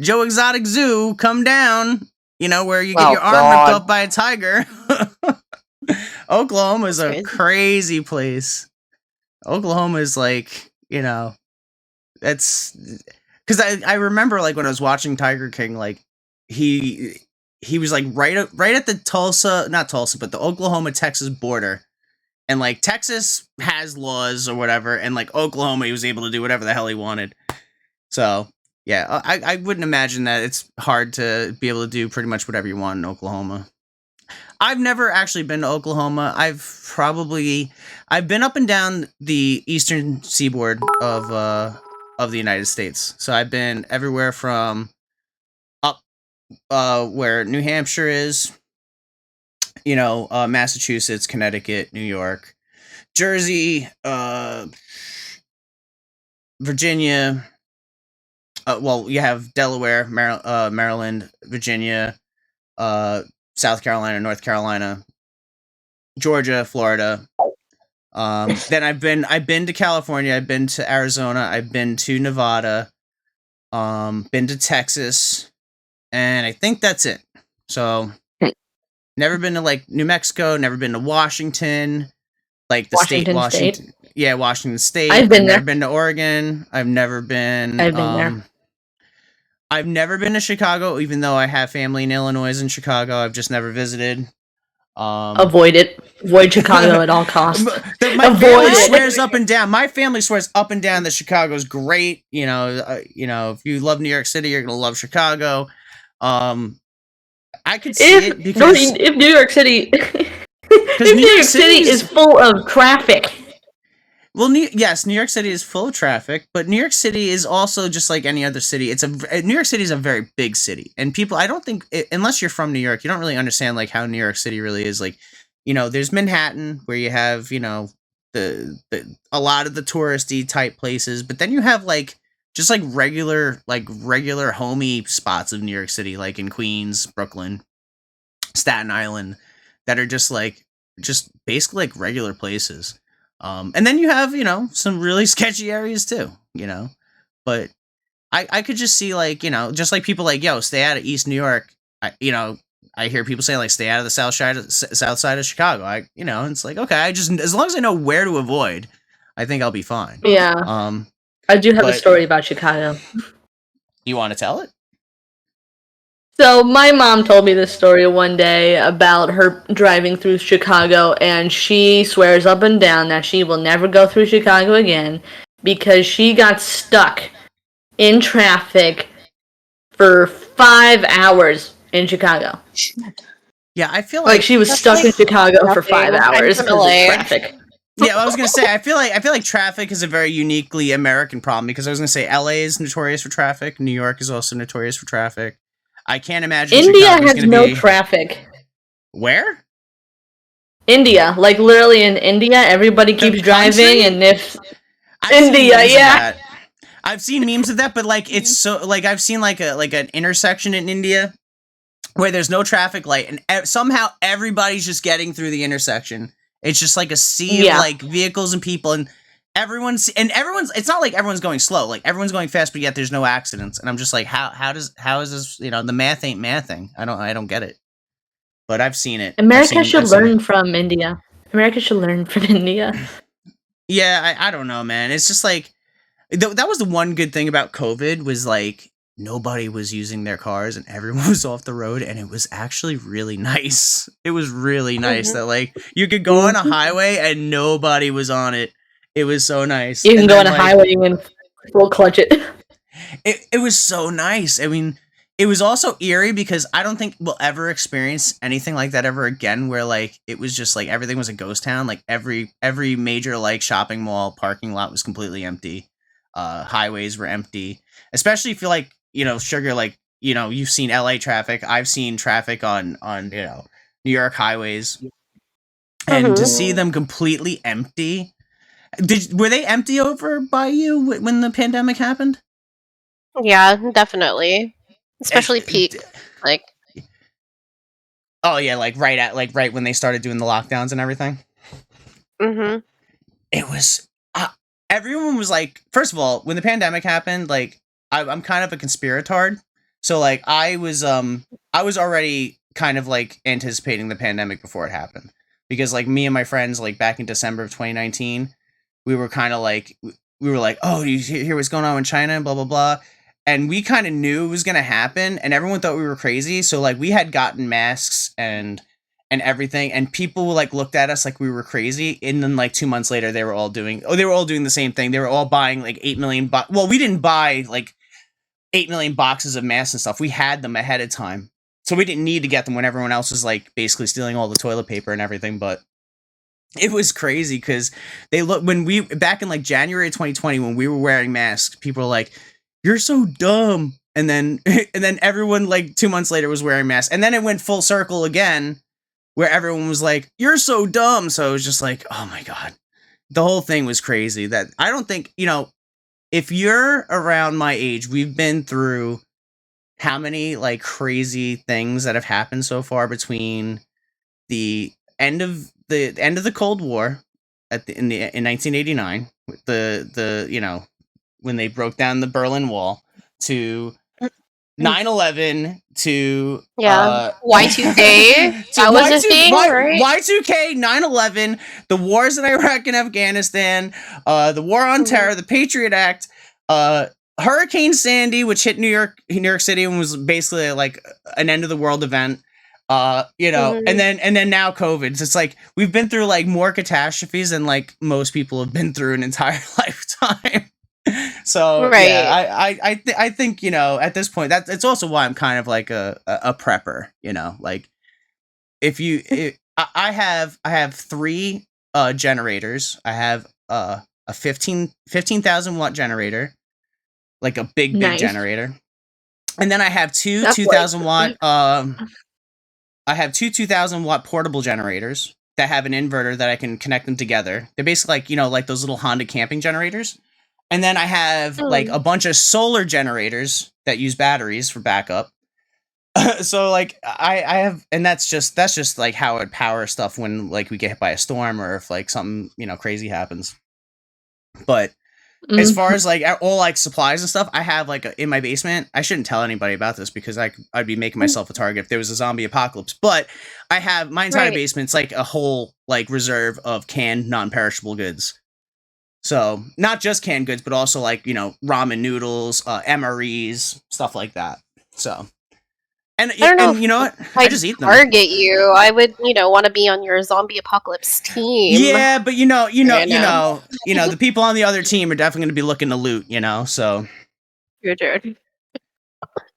Joe Exotic Zoo, come down. You know, where you get Oh, your arm ripped God. off by a tiger. Oklahoma is That's a crazy. crazy place. Oklahoma is like, that's because I remember like when I was watching Tiger King, like he was like right at the not Tulsa, but the Oklahoma Texas border, and like Texas has laws or whatever, and like Oklahoma, he was able to do whatever the hell he wanted. So yeah, I wouldn't imagine that it's hard to be able to do pretty much whatever you want in Oklahoma. I've never actually been to Oklahoma. I've been up and down the eastern seaboard of the United States. So I've been everywhere from up where New Hampshire is, Massachusetts, Connecticut, New York, Jersey, Virginia. Well, you have Delaware, Maryland, Virginia, South Carolina, North Carolina, Georgia, Florida. Then I've been to California, I've been to Arizona, I've been to Nevada, been to Texas, and I think that's it. So never been to like New Mexico, never been to Washington, like the state Washington Washington. State. Yeah, Washington State. I've been never there. been to Oregon. I've never been there. I've never been to Chicago, even though I have family in Illinois and Chicago. I've just never visited. Avoid it. Avoid Chicago at all costs. My Avoid family it. swears up and down. My family swears up and down that Chicago's great. If you love New York City, you're gonna love Chicago. I could see it because if New York City, if New York City is full of traffic. Well, yes, New York City is full of traffic, but New York City is also just like any other city. New York City is a very big city, and people, I don't think, unless you're from New York, you don't really understand like how New York City really is. Like, there's Manhattan where you have the a lot of the touristy type places, but then you have like just like regular homey spots of New York City, like in Queens, Brooklyn, Staten Island, that are just basically like regular places. And then you have, some really sketchy areas too, but I could just see like, just like people like, yo, stay out of East New York. I hear people say like, stay out of the south side of Chicago. It's like, okay, as long as I know where to avoid, I think I'll be fine. Yeah. I do have a story about Chicago. You want to tell it? So my mom told me this story one day about her driving through Chicago, and she swears up and down that she will never go through Chicago again because she got stuck in traffic for 5 hours in Chicago. Yeah, I feel like she was stuck in Chicago for 5 hours because of traffic. Yeah, I was gonna say I feel like traffic is a very uniquely American problem because I was gonna say LA is notorious for traffic. New York is also notorious for traffic. I can't imagine India Chicago's has no traffic. Where? India, like literally in India, everybody keeps driving, and if India, yeah. I've seen memes of that, but like it's so like I've seen like an intersection in India where there's no traffic light, and somehow everybody's just getting through the intersection. It's just like a sea of like vehicles and people, and everyone's it's not like everyone's going slow, like everyone's going fast, but yet there's no accidents, and I'm just like, how is this, the math ain't mathing. I don't get it, but I've seen it. America should learn from India. America should learn from India. Yeah, I don't know, man. It's just like that was the one good thing about COVID was like nobody was using their cars and everyone was off the road, and it was actually really nice. It was really nice that like you could go on a highway and nobody was on it. It was so nice. You can go on a highway and full clutch it. It was so nice. I mean, it was also eerie because I don't think we'll ever experience anything like that ever again, where like it was just like everything was a ghost town. Like every major like shopping mall parking lot was completely empty. Highways were empty, especially if you like, Sugar, like, you've seen LA traffic. I've seen traffic on New York highways, and to see them completely empty. Were they empty over by you when the pandemic happened? Yeah, definitely. Especially peak, like. Oh yeah, like right when they started doing the lockdowns and everything. Mm-hmm. It was everyone was like, first of all, when the pandemic happened, like I'm kind of a conspiratard, so like I was already kind of like anticipating the pandemic before it happened, because like me and my friends, like back in December of 2019, we were kind of like oh, you hear what's going on in China and blah blah blah. And we kind of knew it was going to happen, and everyone thought we were crazy. So like we had gotten masks and everything, and people like looked at us like we were crazy. And then like 2 months later, they were all doing the same thing. They were all buying like 8 million. Well, we didn't buy like 8 million boxes of masks and stuff. We had them ahead of time, so we didn't need to get them when everyone else was like basically stealing all the toilet paper and everything. But it was crazy because back in like January 2020 when we were wearing masks, people were like, "You're so dumb," and then everyone like 2 months later was wearing masks, and then it went full circle again, where everyone was like, "You're so dumb." So it was just like, oh my god, the whole thing was crazy. That I don't think if you're around my age, we've been through how many like crazy things that have happened so far between the end of the Cold War in 1989, the when they broke down the Berlin Wall, to 9/11, to Y2K. That was a thing, right? Y2K, 9/11, the wars in Iraq and Afghanistan, the war on terror, the Patriot Act, Hurricane Sandy, which hit New York City and was basically like an end of the world event. And then now COVID. So it's like we've been through like more catastrophes than like most people have been through an entire lifetime. So right. Yeah, I think at this point it's also why I'm kind of like a prepper. Like I have 3 generators. I have a 15,000 watt generator, like a big generator, and then I have two 2,000 watt. I have two 2,000 watt portable generators that have an inverter that I can connect them together. They're basically like like those little Honda camping generators. And then I have like a bunch of solar generators that use batteries for backup. So like I have, and that's just like how it power stuff when like we get hit by a storm or if like something crazy happens. But as far as like all like supplies and stuff, I have like in my basement. I shouldn't tell anybody about this because I'd be making myself a target if there was a zombie apocalypse. But I have my entire basement's like a whole like reserve of canned non-perishable goods. So not just canned goods, but also like, ramen noodles, MREs, stuff like that. So, and I don't know, and you know what? I just eat them. Target you. I would, want to be on your zombie apocalypse team. Yeah, but the people on the other team are definitely going to be looking to loot, so. Your turn.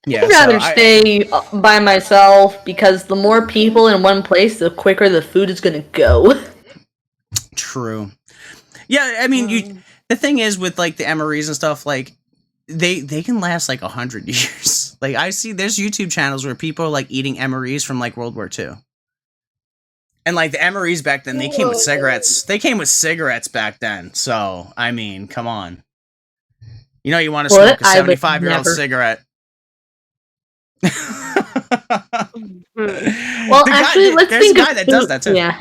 Yeah, I'd rather stay by myself because the more people in one place, the quicker the food is going to go. True. Yeah, I mean, the thing is with like the MREs and stuff, like they can last like 100 years. Like I see there's YouTube channels where people are like eating MREs from like World War II. And like the MREs back then, they came with cigarettes. They came with cigarettes back then. So, I mean, come on. You want to smoke a 75-year-old cigarette. Well, actually, let's think of food. That does that too. Yeah.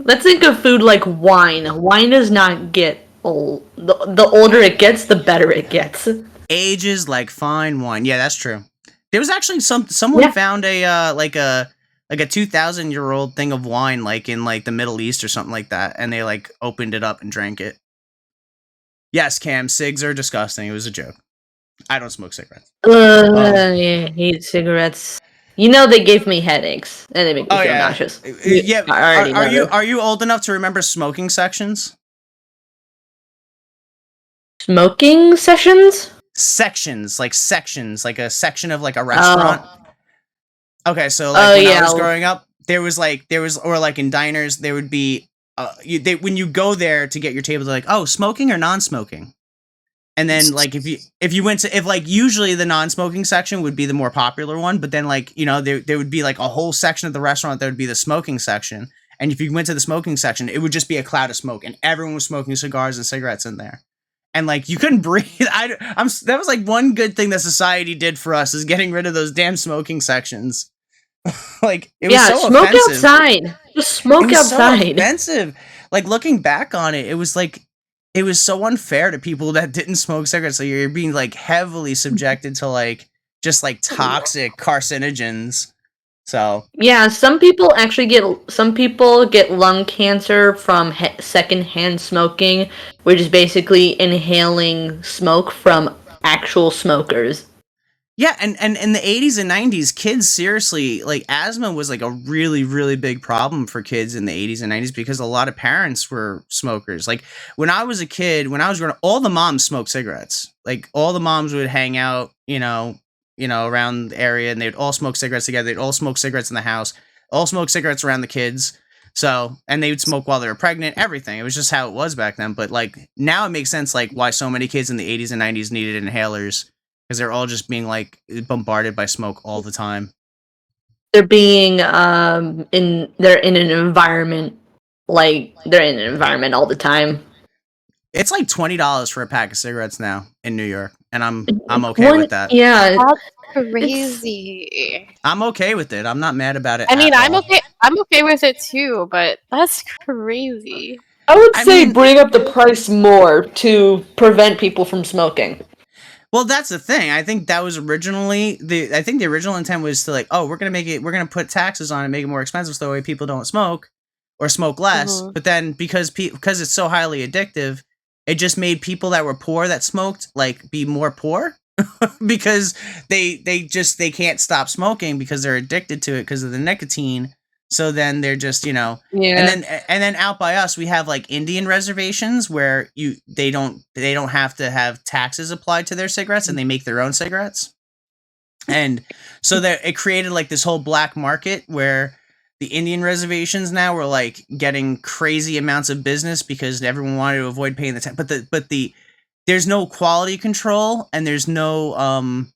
Let's think of food like wine. Wine does not get the older it gets, the better it gets. Age is like fine wine. Yeah, that's true. There was actually someone found a like a 2,000-year-old thing of wine like in like the Middle East or something like that, and they like opened it up and drank it. Yes, Cam, cigs are disgusting. It was a joke. I don't smoke cigarettes. Yeah, I hate cigarettes. You know they give me headaches and they make me feel nauseous. Yeah. I already know Are you old enough to remember smoking sections? smoking sessions? Sections, like a section of like a restaurant. Okay, so like when I was growing up, there was or like in diners, there would be when you go there to get your table, they're like, oh, smoking or non-smoking. And then like if you went to usually the non-smoking section would be the more popular one, but then like, you know, there would be like a whole section of the restaurant that would be the smoking section. And if you went to the smoking section, it would just be a cloud of smoke and everyone was smoking cigars and cigarettes in there. And like you couldn't breathe. That was like one good thing that society did for us is getting rid of those damn smoking sections. Like it was so smoke offensive. outside. Just smoke outside. So offensive. Like looking back on it, it was so unfair to people that didn't smoke cigarettes. So you're being like heavily subjected to like just like toxic carcinogens. So yeah, some people get lung cancer from secondhand smoking, which is basically inhaling smoke from actual smokers. yeah, and in the 80s and 90s, kids seriously, like asthma was like a really, really big problem for kids in the 80s and 90s because a lot of parents were smokers. Like when I was a kid, when I was growing up, all the moms smoked cigarettes. Like all the moms would hang out, you know, around the area and they'd all smoke cigarettes together. They'd all smoke cigarettes in the house, all smoke cigarettes around the kids. So, and they would smoke while they were pregnant, everything. It was just how it was back then. But like now it makes sense like why so many kids in the 80s and 90s needed inhalers. Because they're all just being like bombarded by smoke all the time. They're being they're in an environment all the time. It's like $20 for a pack of cigarettes now in New York, and I'm okay with that. Yeah, that's crazy. I'm okay with it. I'm not mad about it. I mean, I'm okay. I'm okay with it too, but that's crazy. I would say bring up the price more to prevent people from smoking. Well, that's the thing. I think that was originally I think the original intent was to like, oh, we're gonna put taxes on it, make it more expensive, so that way people don't smoke or smoke less. Mm-hmm. But then because it's so highly addictive, it just made people that were poor that smoked like be more poor because they can't stop smoking because they're addicted to it because of the nicotine. So then they're just, you know, and then out by us we have like Indian reservations where they don't have to have taxes applied to their cigarettes and they make their own cigarettes. And so that it created like this whole black market where the Indian reservations now were like getting crazy amounts of business because everyone wanted to avoid paying the tax. But there's no quality control and there's no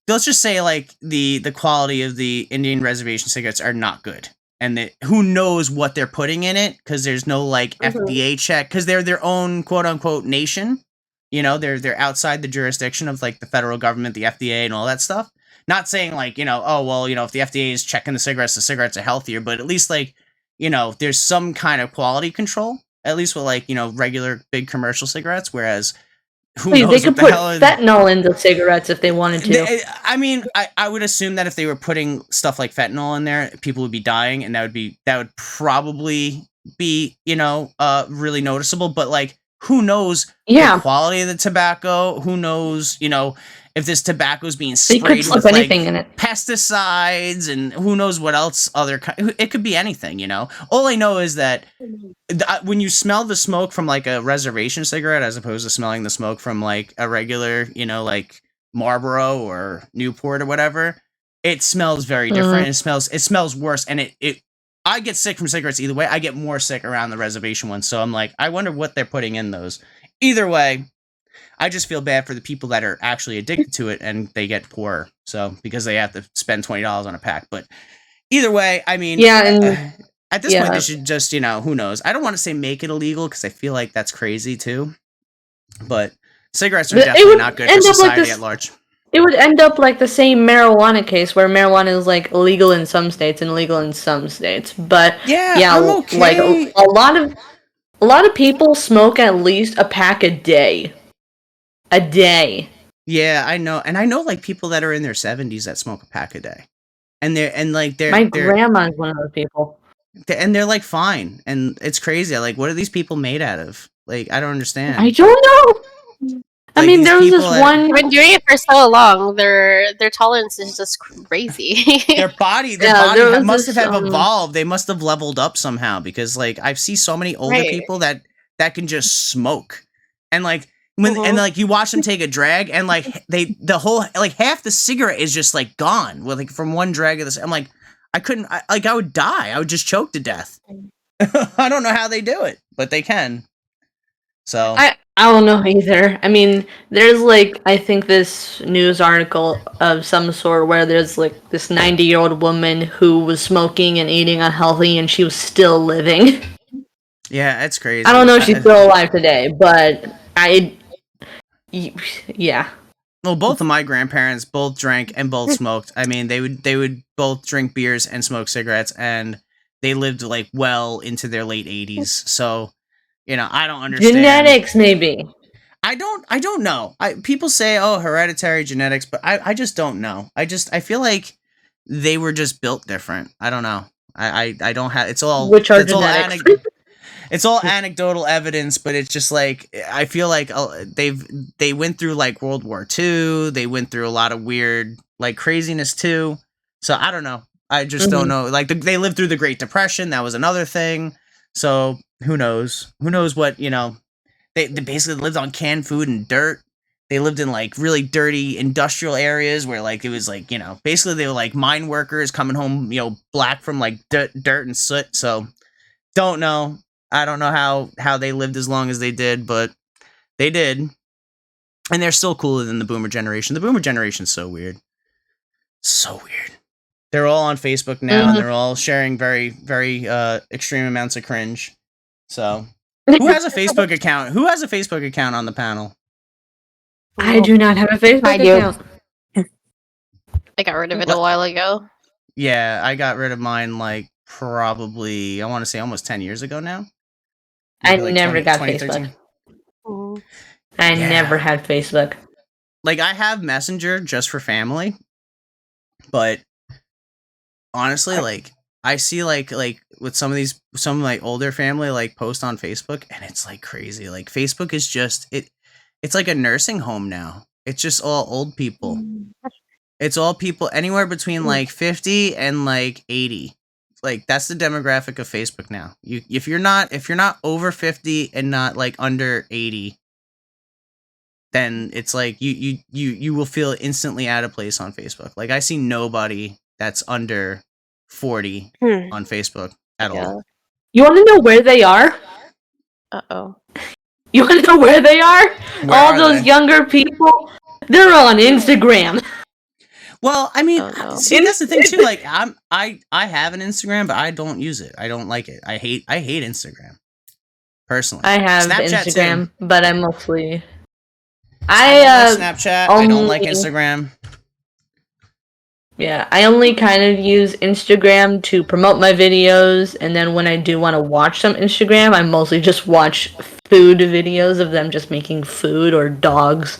let's just say like the quality of the Indian reservation cigarettes are not good, and who knows what they're putting in it because there's no like FDA check because they're their own quote unquote nation, you know, they're outside the jurisdiction of like the federal government, the FDA, and all that stuff. Not saying like, you know, oh well, you know, if the FDA is checking the cigarettes are healthier, but at least like, you know, there's some kind of quality control at least with like, you know, regular big commercial cigarettes, whereas. They could put fentanyl in the cigarettes if they wanted to. I mean, I would assume that if they were putting stuff like fentanyl in there, people would be dying, and that would probably be, you know, really noticeable. But like, who knows the quality of the tobacco? Who knows, you know, if this tobacco is being sprayed with like in it. pesticides, and who knows what else it could be anything, you know. All I know is that when you smell the smoke from like a reservation cigarette as opposed to smelling the smoke from like a regular, you know, like Marlboro or Newport or whatever, it smells very different. It smells worse, and I get sick from cigarettes either way. I get more sick around the reservation ones, so I'm like, I wonder what they're putting in those. Either way, I just feel bad for the people that are actually addicted to it and they get poorer. So because they have to spend $20 on a pack. But either way, I mean, at this point, they should just, you know, who knows? I don't want to say make it illegal because I feel like that's crazy too. But cigarettes are definitely not good for society at large. It would end up like the same marijuana case where marijuana is like illegal in some states and illegal in some states. But I'm okay. like a a lot of people smoke at least a pack a day. A day. Yeah, I know, and I know like people that are in their 70s that smoke a pack a day, and My grandma's one of those people. they're like fine, and it's crazy. Like, what are these people made out of? Like, I don't understand. I don't know. I Like, mean, these there was this people that- one. They've been doing it for so long. Their tolerance is just crazy. their body Yeah, there was must this, have evolved. They must have leveled up somehow, because like I see so many older Right. people that can just smoke, and like when and Mhm. like you watch them take a drag, and like the whole like half the cigarette is just like gone with like from one drag of this. I'm like, I would die. I would just choke to death. I don't know how they do it, but they can. So I don't know either. I mean, there's like, I think this news article of some sort where there's like this 90-year-old woman who was smoking and eating unhealthy and she was still living. yeah, it's crazy. I don't know if she's still alive today, but yeah. Well, both of my grandparents both drank and both smoked. I mean, they would both drink beers and smoke cigarettes, and they lived like well into their late 80s. So, you know, I don't understand. Genetics, maybe. I don't know. People say, oh, hereditary genetics, but I just don't know. I feel like they were just built different. I don't know. I don't have. It's all Which are it's all genetics. it's all anecdotal evidence, but it's just like I feel like they went through like World War II. They went through a lot of weird like craziness too. So I don't know. I just don't know. Like they lived through the Great Depression. That was another thing. So who knows? Who knows what, you know? They basically lived on canned food and dirt. They lived in like really dirty industrial areas where like it was like, you know, basically they were like mine workers coming home, you know, black from like dirt and soot. So don't know. I don't know how they lived as long as they did, but they did. And they're still cooler than the boomer generation. The boomer generation's so weird. So weird. They're all on Facebook now, and they're all sharing very, very extreme amounts of cringe. So, who has a Facebook account? Who has a Facebook account on the panel? I do not have a Facebook I do. account. I got rid of it a while ago. Yeah, I got rid of mine like probably, I want to say almost 10 years ago now. I Maybe, like, never got 2013. Facebook. Mhm. I Yeah. never had Facebook. Like, I have Messenger just for family, but honestly, like, I see like with some of my older family like post on Facebook, and it's like crazy. Like, Facebook is just it's like a nursing home now. It's just all old people. It's all people anywhere between like 50 and like 80. Like, that's the demographic of Facebook now. If you're not over 50 and not like under 80, then it's like you will feel instantly out of place on Facebook. Like, I see nobody that's under 40 on Facebook at all. You want to know where they are? Uh-oh. You want to know where they are? Where All are those they? younger people, they're on Instagram. Well, I mean, Oh, no. see, that's the thing too. Like, I have an Instagram, but I don't use it. I don't like it. I hate Instagram. Personally, I have Snapchat Instagram, too. but I'm mostly. I don't like Snapchat. I don't like only- Instagram. Yeah, I only kind of use Instagram to promote my videos, and then when I do want to watch some Instagram, I mostly just watch food videos of them just making food or dogs.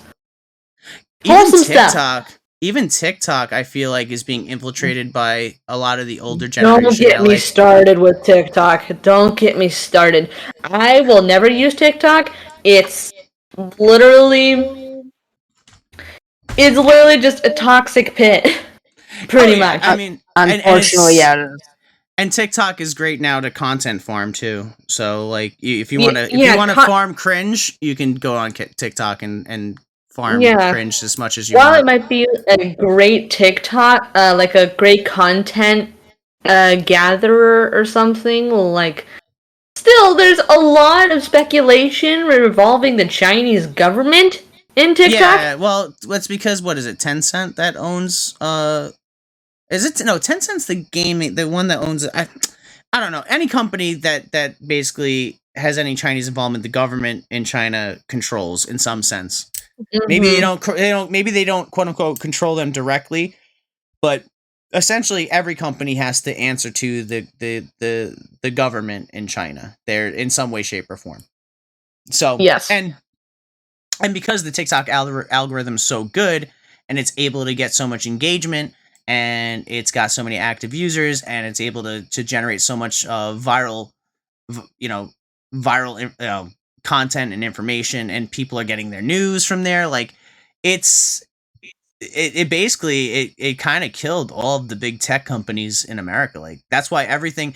Wholesome stuff. Even TikTok, I feel like is being infiltrated by a lot of the older generation. Don't get me started with TikTok. Don't get me started. I will never use TikTok. It's literally just a toxic pit. Pretty much. I mean, Unfortunately, yeah. And TikTok is great now to content farm too. So like, if you Yeah, want to farm cringe, you can go on TikTok and farm cringe as much as you While want. it might be a great TikTok, like a great content gatherer or something, like, still, there's a lot of speculation revolving the Chinese government in TikTok. Yeah, well, that's because, what is it, Tencent that owns, is it, no, Tencent's the gaming, the one that owns, I don't know, any company that basically has any Chinese involvement, the government in China controls in some sense. Maybe they don't, quote unquote control them directly, but essentially every company has to answer to the government in China. They're in some way, shape, or form. So Yes. and because the TikTok algorithm is so good and it's able to get so much engagement and it's got so many active users and it's able to generate so much viral viral content and information, and people are getting their news from there. Like it's it basically it kind of killed all of the big tech companies in America. Like that's why everything's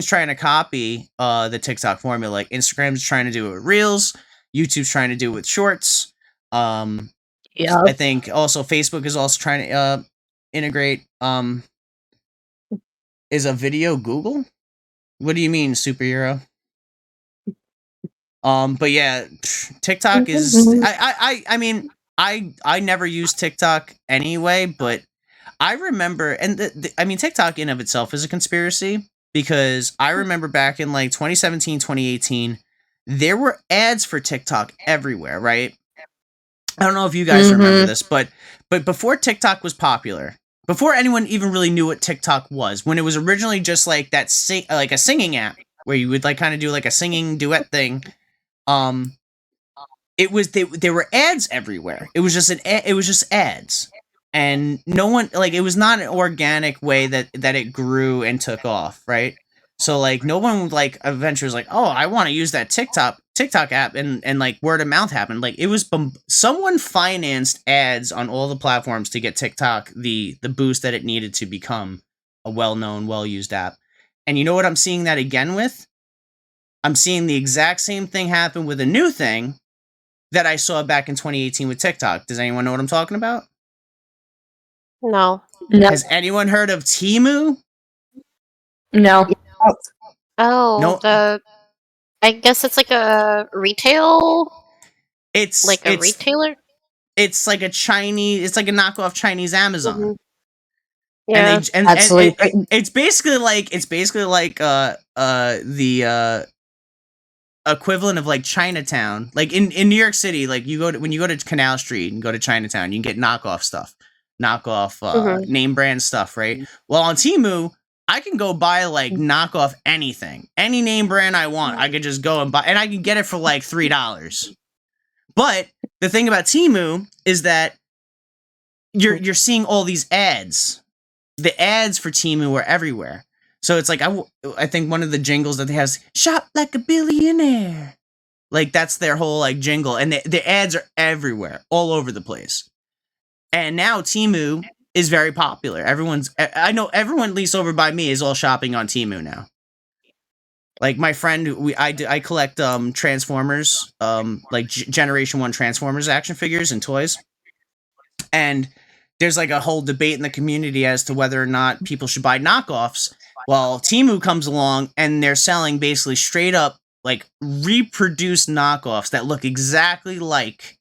trying to copy the TikTok formula. Like Instagram's trying to do it with Reels, YouTube's trying to do it with Shorts. Yeah. I think also Facebook is also trying to integrate. Is a video Google? What do you mean, superhero? But yeah, TikTok is. I mean, I never used TikTok anyway, but I remember, and I mean, TikTok in of itself is a conspiracy, because I remember back in like 2017, 2018, there were ads for TikTok everywhere, right? I don't know if you guys remember this, but before TikTok was popular, before anyone even really knew what TikTok was, when it was originally just like that like a singing app where you would like kind of do like a singing duet thing, um it was there were ads everywhere. It was just it was just ads. And no one, like, it was not an organic way that it grew and took off, right? So like no one like eventually was like, "Oh, I want to use that TikTok app," and like word of mouth happened. Like it was someone financed ads on all the platforms to get TikTok the boost that it needed to become a well-known, well-used app. And you know what I'm seeing that again with? I'm seeing the exact same thing happen with a new thing that I saw back in 2018 with TikTok. Does anyone know what I'm talking about? No. No. Has anyone heard of Temu? No. Oh, No. I guess it's like a retail, It's like a retailer. it's like a Chinese. It's like a knockoff Chinese Amazon. Mhm. And Yeah. they and it's basically like the equivalent of like Chinatown. Like in New York City, like when you go to Canal Street and go to Chinatown, you can get knockoff stuff, knockoff Mhm. name brand stuff, right? Well, on Temu, I can go buy like knockoff anything, any name brand I want. I could just go and buy, and I can get it for like $3. But the thing about Temu is that you're seeing all these ads. The ads for Temu are everywhere. So it's like I think one of the jingles that they have is "Shop like a billionaire." Like that's their whole like jingle, and the ads are everywhere, all over the place. And now Temu is very popular. I know everyone, at least over by me, is all shopping on Temu now. Like my friend, I collect Transformers, like Generation 1 Transformers action figures and toys. And there's like a whole debate in the community as to whether or not people should buy knockoffs. Well, Temu comes along and they're selling basically straight up like reproduced knockoffs that look exactly like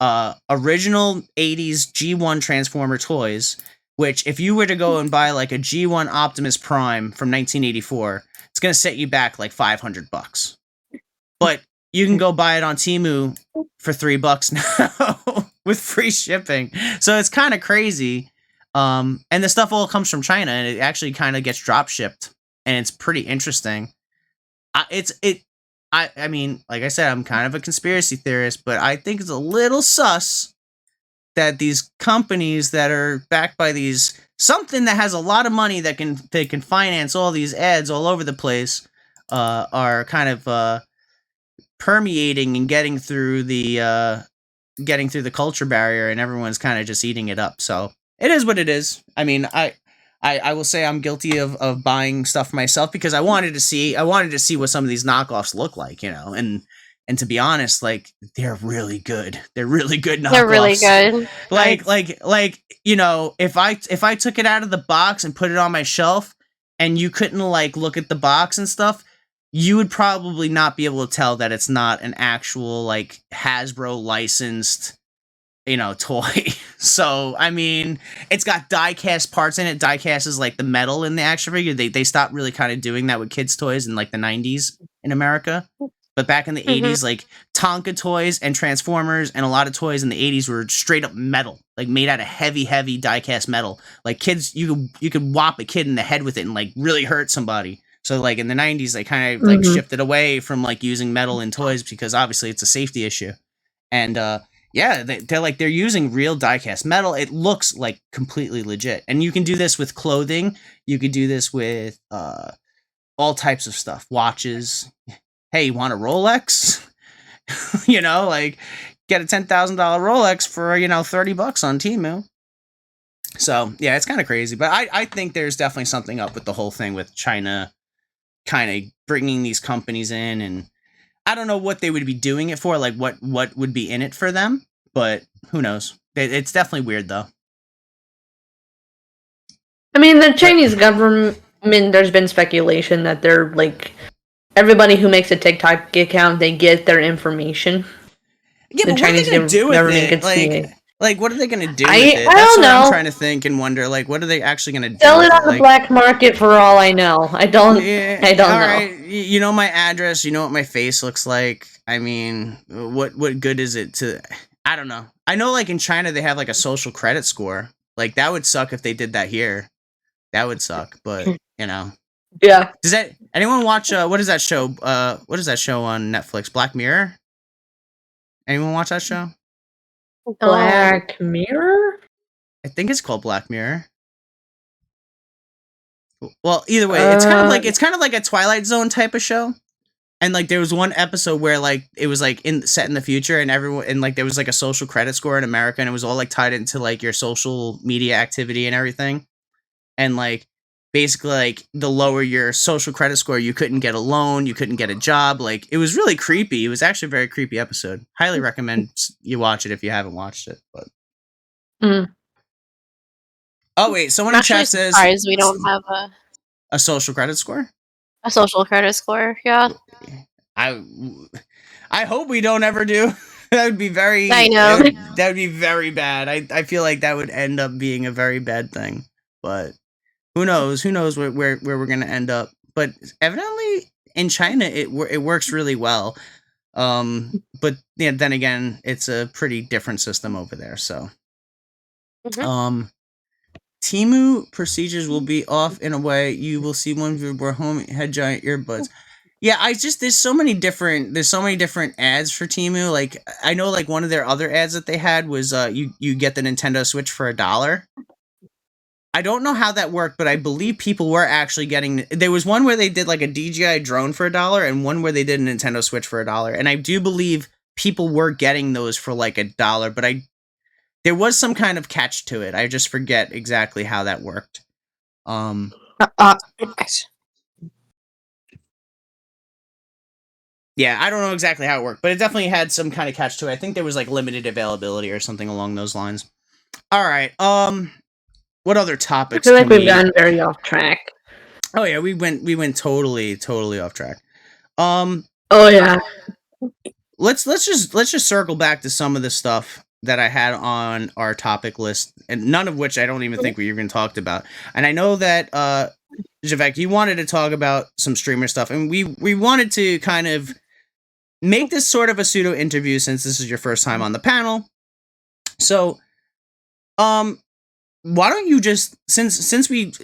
original 80s G1 Transformer toys, which if you were to go and buy like a G1 Optimus Prime from 1984, it's going to set you back like $500. But you can go buy it on Temu for $3 now with free shipping. So it's kind of crazy. And the stuff all comes from China, and it actually kind of gets drop shipped, and it's pretty interesting. I mean, like I said, I'm kind of a conspiracy theorist, but I think it's a little sus that these companies that are backed by these something that has a lot of money that can finance all these ads all over the place are kind of permeating and getting through the culture barrier, and everyone's kind of just eating it up. So it is what it is. I mean, I will say I'm guilty of buying stuff myself because I wanted to see what some of these knockoffs look like, and to be honest, like they're really good. They're really good knockoffs. They're really good. Like if I took it out of the box and put it on my shelf, and you couldn't like look at the box and stuff, you would probably not be able to tell that it's not an actual like Hasbro licensed, toy. So I mean, it's got die-cast parts in it. Die-cast is like the metal in the action figure. They stopped really kind of doing that with kids' toys in like the 90s in America, But back in the 80s, like Tonka toys and Transformers and a lot of toys in the 80s were straight up metal, like made out of heavy die-cast metal. Like kids, you could whop a kid in the head with it and like really hurt somebody. So like in the 90s, they kind of like shifted away from like using metal in toys because obviously it's a safety issue. And yeah, they're using real die-cast metal. It looks like completely legit. And you can do this with clothing. You could do this with all types of stuff. Watches. Hey, you want a Rolex? You know, like get a $10,000 Rolex for, you know, $30 on Temu. So yeah, it's kind of crazy. But I think there's definitely something up with the whole thing with China kind of bringing these companies in, and I don't know what they would be doing it for, like what would be in it for them, but who knows? It's definitely weird though. I mean, the Chinese government, there's been speculation that they're like, everybody who makes a TikTok account, they get their information. Yeah, but what are they going to do with it? Like, what are they going to do with it? That's what I'm trying to think and wonder. Like, what are they actually going to do? Sell it on the black market for all I know. I don't know. Right. You know my address. You know what my face looks like. I mean, what good is it to? I don't know. I know, like in China, they have like a social credit score. Like that would suck if they did that here. That would suck. But you know. Yeah. Does anyone watch? What is that show? What is that show on Netflix? Black Mirror. Anyone watch that show? Black Mirror? I think it's called Black Mirror. Well, either way, it's kind of like a Twilight Zone type of show. And like there was one episode where like it was like set in the future, and everyone, and like there was like a social credit score in America, and it was all like tied into like your social media activity and everything. And like basically like the lower your social credit score, you couldn't get a loan, you couldn't get a job. Like it was really creepy. It was actually a very creepy episode. Highly recommend you watch it if you haven't watched it. But oh wait, someone in chat says we don't have a social credit score. A social credit score, yeah. I hope we don't ever do. That would be very. I know. That would be very bad. I feel like that would end up being a very bad thing. But who knows? Who knows where we're gonna end up? But evidently in China it works really well. But yeah, then again, it's a pretty different system over there. So, Temu procedures will be off in a way. You will see one view where home had giant earbuds. Yeah, there's so many different ads for Temu. Like I know like one of their other ads that they had was you get the Nintendo Switch for $1. I don't know how that worked, but I believe people were actually getting. There was one where they did like a DJI drone for $1, and one where they did a Nintendo Switch for $1. And I do believe people were getting those for like $1, but there was some kind of catch to it. I just forget exactly how that worked. Yeah, I don't know exactly how it worked, but it definitely had some kind of catch to it. I think there was like limited availability or something along those lines. All right. What other topics? I feel like we've gotten very off track. Oh yeah, we went totally off track. Oh yeah. Let's just circle back to some of the stuff that I had on our topic list, and none of which I don't even think we even talked about. And I know that Javek, you wanted to talk about some streamer stuff, and we wanted to kind of make this sort of a pseudo interview since this is your first time on the panel. So, why don't you just since we've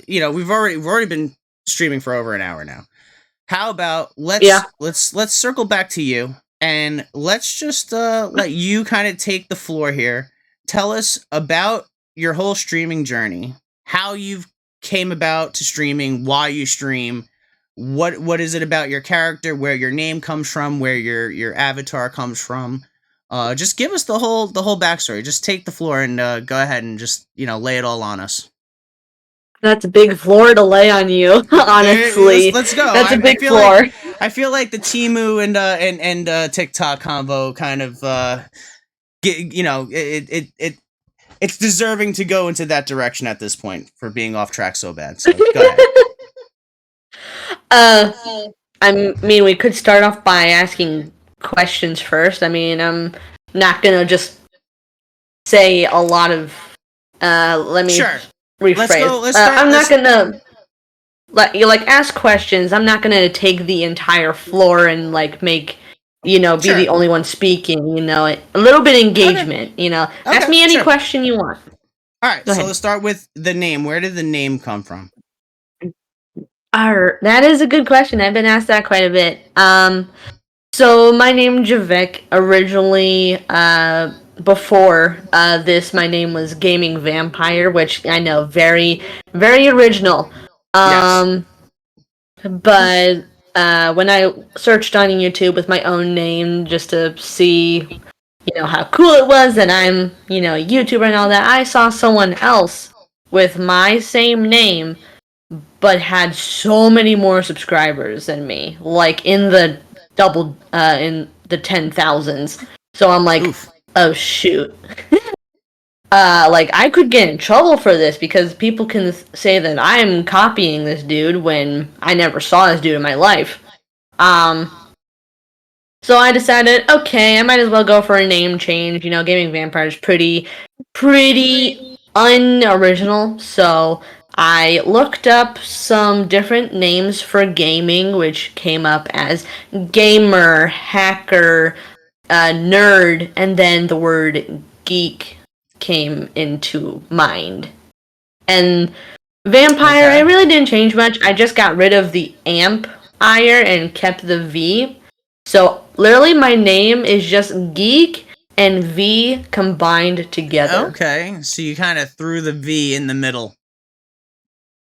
already been streaming for over an hour now. How about let's circle back to you, and let's just let you kind of take the floor here. Tell us about your whole streaming journey, how you've came about to streaming, why you stream, what is it about your character, where your name comes from, where your avatar comes from. Just give us the whole backstory. Just take the floor and go ahead and just lay it all on us. That's a big floor to lay on you, honestly. Let's go. That's a big floor. I feel like the Temu and TikTok combo kind of it's deserving to go into that direction at this point for being off track so bad. So go ahead. I mean, we could start off by asking questions first. I mean, I'm not gonna just say a lot of. Let me rephrase. I'm not gonna let you ask questions. I'm not gonna take the entire floor and make be Sure. the only one speaking. A little bit engagement. Ask Okay, me any sure. question you want. All right, Go so ahead. let's start with the name. Where did the name come from? That is a good question. I've been asked that quite a bit. So my name Javek originally, before this, my name was Gaming Vampire, which I know very, very original. Yes. But when I searched on YouTube with my own name just to see, how cool it was that I'm, a YouTuber and all that, I saw someone else with my same name but had so many more subscribers than me, like in the in the 10,000s. So I'm like, Oof. oh shoot. Like I could get in trouble for this because people can say that I'm copying this dude when I never saw this dude in my life. So I decided, okay, I might as well go for a name change. Gaming Vampire is pretty unoriginal. So I looked up some different names for gaming, which came up as gamer, hacker, nerd, and then the word geek came into mind. And vampire, I Okay. really didn't change much. I just got rid of the amp ire and kept the V. So literally my name is just geek and V combined together. Okay, so you kind of threw the V in the middle.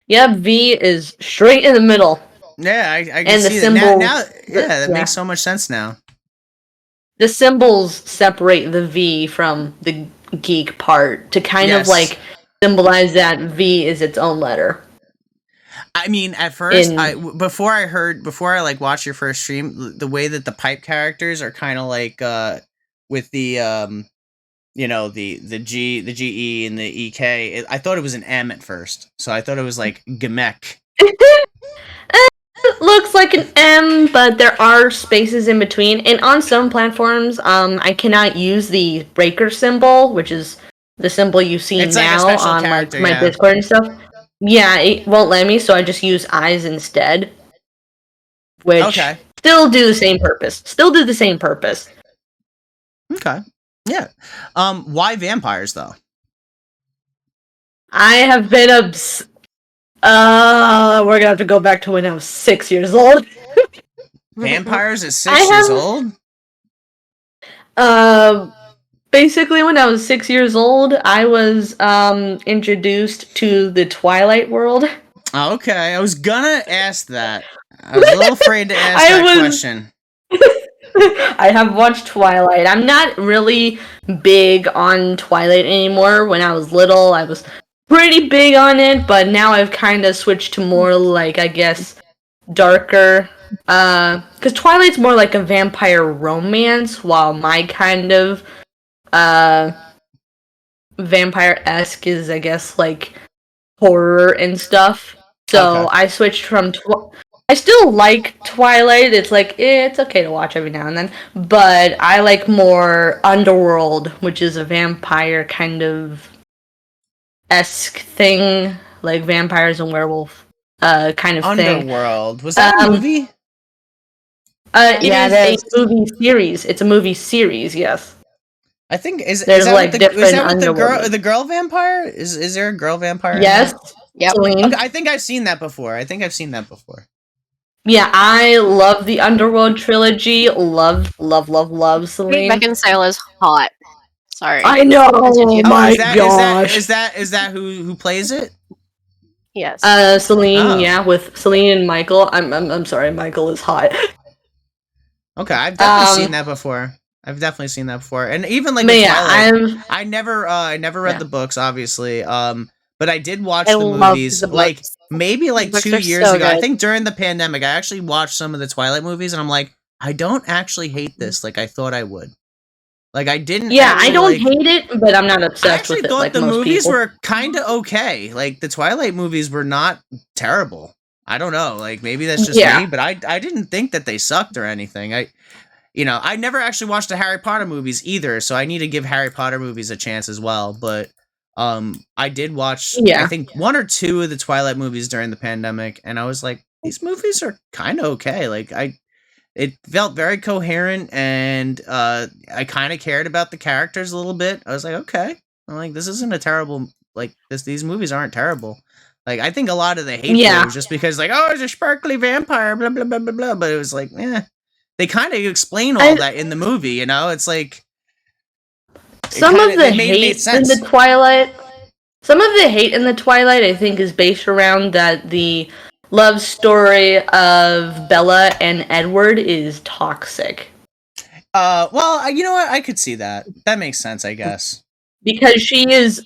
Yep, V is straight in the middle. Yeah, I can And the see that now. Yeah, that makes so much sense now. The symbols separate the V from the geek part to kind of like symbolize that V is its own letter. I mean, at first, before I like watched your first stream, the way that the pipe characters are kind of like with the the GE and the EK, I thought it was an M at first, so I thought it was like Gemek. It looks like an M, but there are spaces in between. And on some platforms, I cannot use the breaker symbol, which is the symbol you see It's now like a special on character, my yeah. Discord and stuff. Yeah, it won't let me, so I just use eyes instead. Which still do the same purpose. Okay. Yeah. Why vampires though? I have been we're gonna have to go back to when I was 6 years old. Vampires at 6 years old? Basically when I was 6 years old, I was introduced to the Twilight world. Okay, I was gonna ask that. I was a little afraid to ask that question. I have watched Twilight. I'm not really big on Twilight anymore. When I was little, I was pretty big on it, but now I've kind of switched to more like, I guess, darker. Because Twilight's more like a vampire romance, while my kind of vampire-esque is, I guess, like horror and stuff. So I switched from I still like Twilight. It's like it's okay to watch every now and then, but I like more Underworld, which is a vampire kind of esque thing, like vampires and werewolf kind of thing. Underworld, was that a movie? It is a movie series. It's a movie series, yes. I think is There's that like with different the girl vampire? Is there a girl vampire? Yes. Yep. Okay, I think I've seen that before. Yeah, I love the Underworld trilogy. Love Celine. Beckinsale is hot. Sorry. I know. Oh my gosh. Is that who plays it? Yes. Celine, yeah, with Celine and Michael. I'm sorry, Michael is hot. Okay, I've definitely seen that before. And even like with Twilight, I never read the books, obviously. But I did watch the movies like maybe like 2 years ago. Good. I think during the pandemic, I actually watched some of the Twilight movies, and I'm like, I don't actually hate this like I thought I would. Like I didn't. Yeah, I don't hate it, but I'm not obsessed with it. I actually thought the movies were kind of okay. Like the Twilight movies were not terrible. I don't know. Like maybe that's just me, but I didn't think that they sucked or anything. I never actually watched the Harry Potter movies either, so I need to give Harry Potter movies a chance as well. But I did watch I think 1 or 2 of the Twilight movies during the pandemic, and I was like, these movies are kind of okay. Like it felt very coherent, and I kind of cared about the characters a little bit. I was like, okay, I'm like, this isn't a terrible, like, these movies aren't terrible. Like, I think a lot of the hate for it Yeah. was just because, like, oh, it's a sparkly vampire, blah blah blah blah blah. But it was like, they kind of explain all that in the movie. You know, it's like Some of the it made hate in sense. the Twilight, I think, is based around that the love story of Bella and Edward is toxic. Well, you know what? I could see that. That makes sense, I guess. Because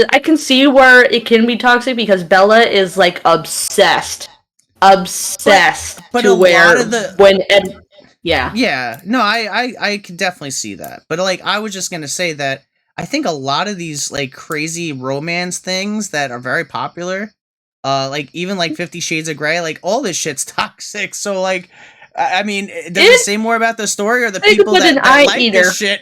I can see where it can be toxic because Bella is like obsessed But to a where lot of the when Ed, yeah. Yeah, no, I could definitely see that. But like, I was just gonna say that I think a lot of these like crazy romance things that are very popular, like even like 50 Shades of Grey, like all this shit's toxic. So like, I mean, does it say more about the story or the They people put an that eye like eater. this shit?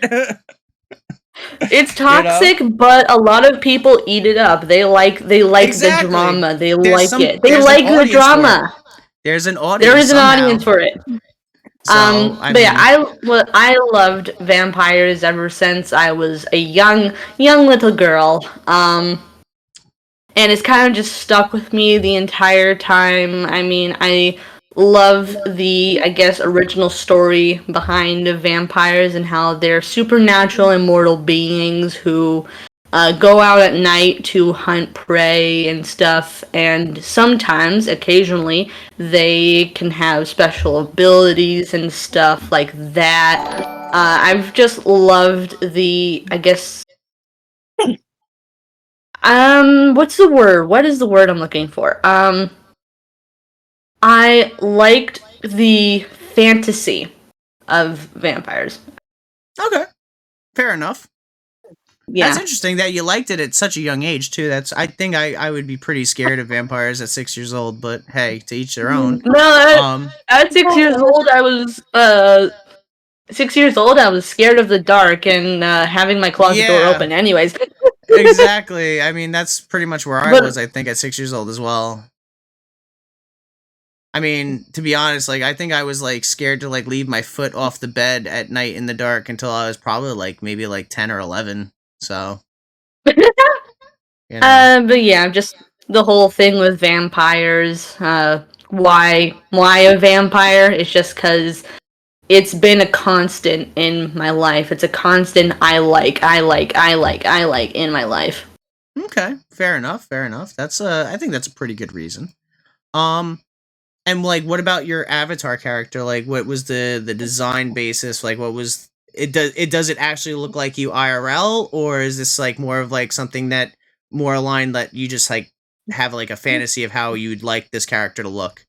It's toxic, but a lot of people eat it up. They like Exactly. the drama. They There's like it. They there's an like the audience for it. drama. There's an audience. There is an somehow. audience for it. So I But yeah, mean, I loved vampires ever since I was a young little girl. And it's kind of just stuck with me the entire time. I mean, I love the, I guess, original story behind vampires and how they're supernatural immortal beings who go out at night to hunt prey and stuff, and sometimes, occasionally, they can have special abilities and stuff like that. I've just loved the, I guess, what's the word? What is the word I'm looking for? I liked the fantasy of vampires. okay, fair enough. Yeah. That's interesting that you liked it at such a young age too. I think I would be pretty scared of vampires at 6 years old, but hey, to each their own. No, at 6 years old, I was 6 years old. I was scared of the dark and having my closet door open. Anyways, exactly. I mean, that's pretty much where I But- was. I think at 6 years old as well. I mean, to be honest, like I think I was like scared to like leave my foot off the bed at night in the dark until I was probably like maybe like 10 or 11. So, you know. but yeah, just the whole thing with vampires. Why a vampire? It's just because it's been a constant in my life. It's a constant I like in my life. Okay, fair enough. Fair enough. That's I think that's a pretty good reason. And like, what about your avatar character? Like, what was the design basis? Like, what was it? Does it actually look like you IRL, or is this like more of like something that more aligned that you just like have like a fantasy of how you'd like this character to look?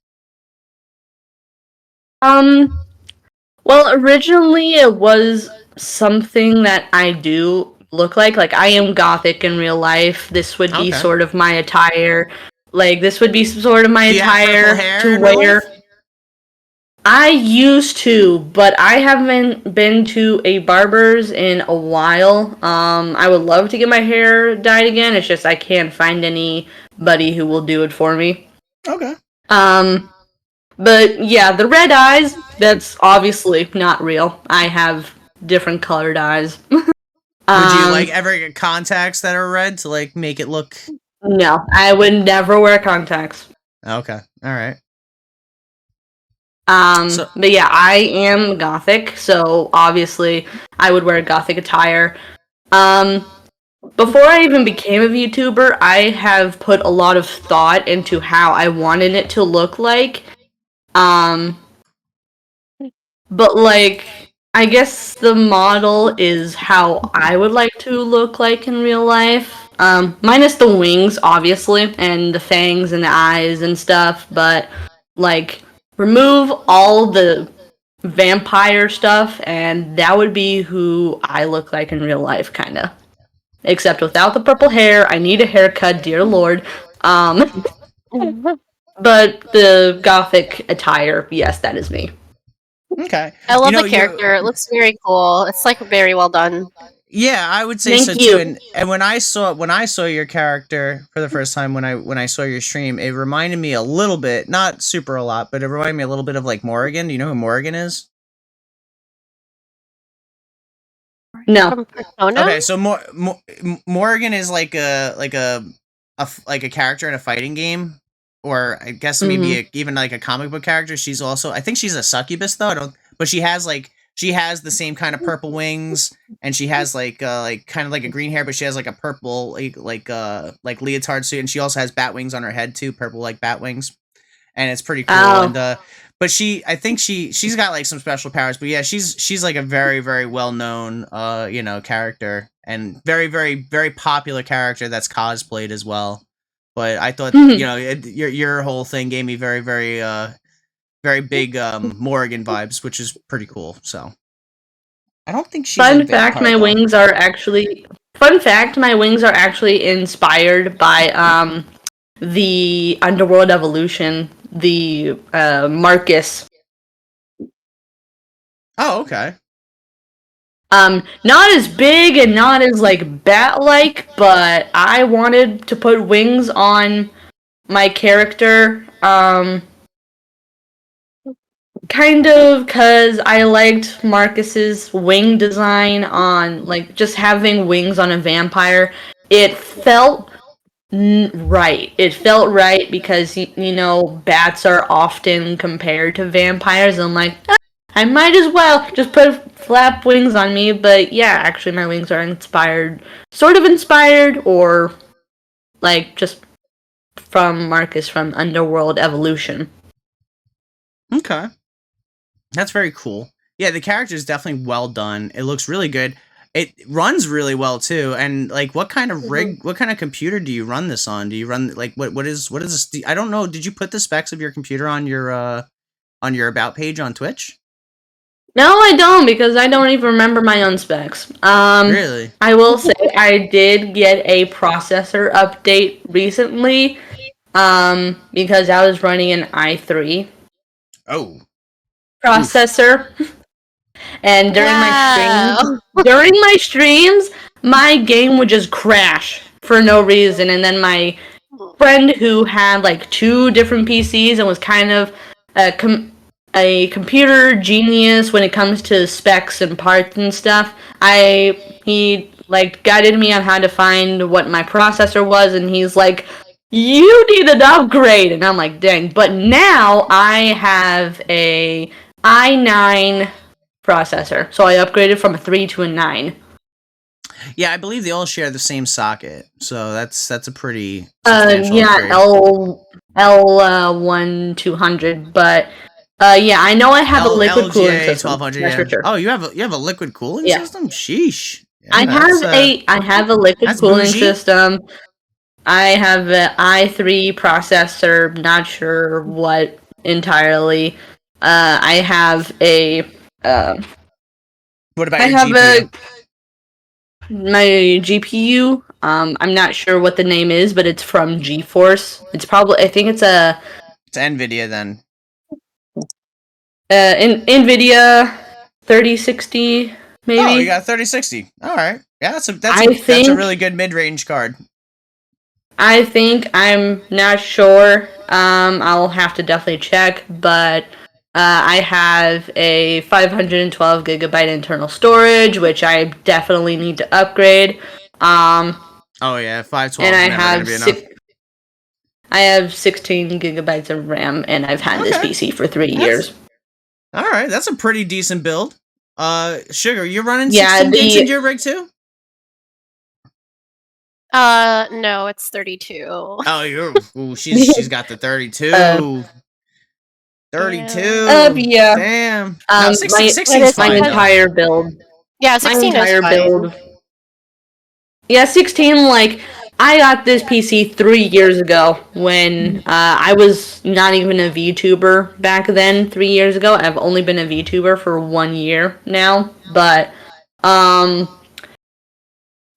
Well, originally it was something that I do look like. Like, I am gothic in real life. This would be Okay. sort of my attire. Like, this would be sort of my Do you have purple attire hair to in real wear. life? I used to, but I haven't been to a barber's in a while. I would love to get my hair dyed again. It's just I can't find anybody who will do it for me. Okay. But yeah, the red eyes, that's obviously not real. I have different colored eyes. Would you like ever get contacts that are red to like make it look? No, I would never wear contacts. Okay. All right. But yeah, I am gothic, so obviously I would wear gothic attire. Before I even became a VTuber, I have put a lot of thought into how I wanted it to look like. But like, I guess the model is how I would like to look like in real life. Minus the wings, obviously, and the fangs and the eyes and stuff, but like, remove all the vampire stuff, and that would be who I look like in real life, kinda. Except without the purple hair, I need a haircut, dear lord. But the gothic attire, yes, that is me. Okay. I love the character. It looks very cool. It's like very well done. Yeah, I would say so Thank too. you. And when I saw your character for the first time when I saw your stream, it reminded me a little bit, not super a lot, but it reminded me a little bit of like Morrigan. Do you know who Morrigan is? No. From Persona? Okay, so Morrigan is like a character in a fighting game, or I guess maybe Mm-hmm. even like a comic book character. She's also, I think she's a succubus though. I don't, but she has the same kind of purple wings, and she has like kind of like a green hair, but she has like a purple like leotard suit, and she also has bat wings on her head too, purple like bat wings, and it's pretty cool. And Oh. but I think she's got like some special powers. But yeah, she's like a very very well known character, and very very very popular character that's cosplayed as well. But I thought your whole thing gave me very very very big Morrigan vibes, which is pretty cool. So I don't think she's a Fun fact: vampire my though. wings are actually. Fun fact: my wings are actually inspired by the Underworld Evolution, the Marcus. Oh, okay. Not as big and not as like bat-like, but I wanted to put wings on my character. Kind of because I liked Marcus's wing design on, like, just having wings on a vampire. It felt right. It felt right because, bats are often compared to vampires. And I'm like, I might as well just put flap wings on me. But yeah, actually, my wings are sort of inspired, or like just from Marcus from Underworld Evolution. Okay. That's very cool. Yeah, the character is definitely well done. It looks really good. It runs really well too. And like, what kind of what kind of computer do you run this on? Do you run like what is this? I don't know. Did you put the specs of your computer on your about page on Twitch? No, I don't, because I don't even remember my own specs. Really? I will say I did get a processor update recently, because I was running an i3 Oh. processor, and during my streams, my game would just crash for no reason, and then my friend who had like 2 different PCs and was kind of a computer genius when it comes to specs and parts and stuff. He like guided me on how to find what my processor was, and he's like, "You need an upgrade," and I'm like, "Dang!" But now I have a i9 processor, so I upgraded from a 3 to a 9. Yeah, I believe they all share the same socket, so that's a pretty substantial upgrade. L1200, but yeah, I know I have a liquid cooling LGA system. 1200. That's Yeah. for sure. Oh, you have a liquid cooling Yeah. system? Sheesh. Yeah, I have a liquid that's cooling bougie. system. I have an i3 processor. Not sure what entirely. I have a. What about I your have GPU? my GPU. I'm not sure what the name is, but it's from GeForce. It's probably. I think it's a. It's NVIDIA then. NVIDIA 3060 maybe. Oh, you got 3060. All right. Yeah, that's a really good mid-range card. I think, I'm not sure. I'll have to definitely check, but I have a 512 gigabyte internal storage, which I definitely need to upgrade. Oh yeah, 512 and is I never have gonna be enough. I have 16 gigabytes of RAM, and I've had this PC for 3 years. All right, that's a pretty decent build. Sugar, you're running 16 gigs in your rig too? No, it's 32. Oh, she's got the 32. 32. Yeah. Damn. My 16's fine, entire build. Yeah, 16 my entire is fine. build. Yeah, 16, like, I got this PC 3 years ago when I was not even a VTuber back then. 3 years ago. I've only been a VTuber for 1 year now, but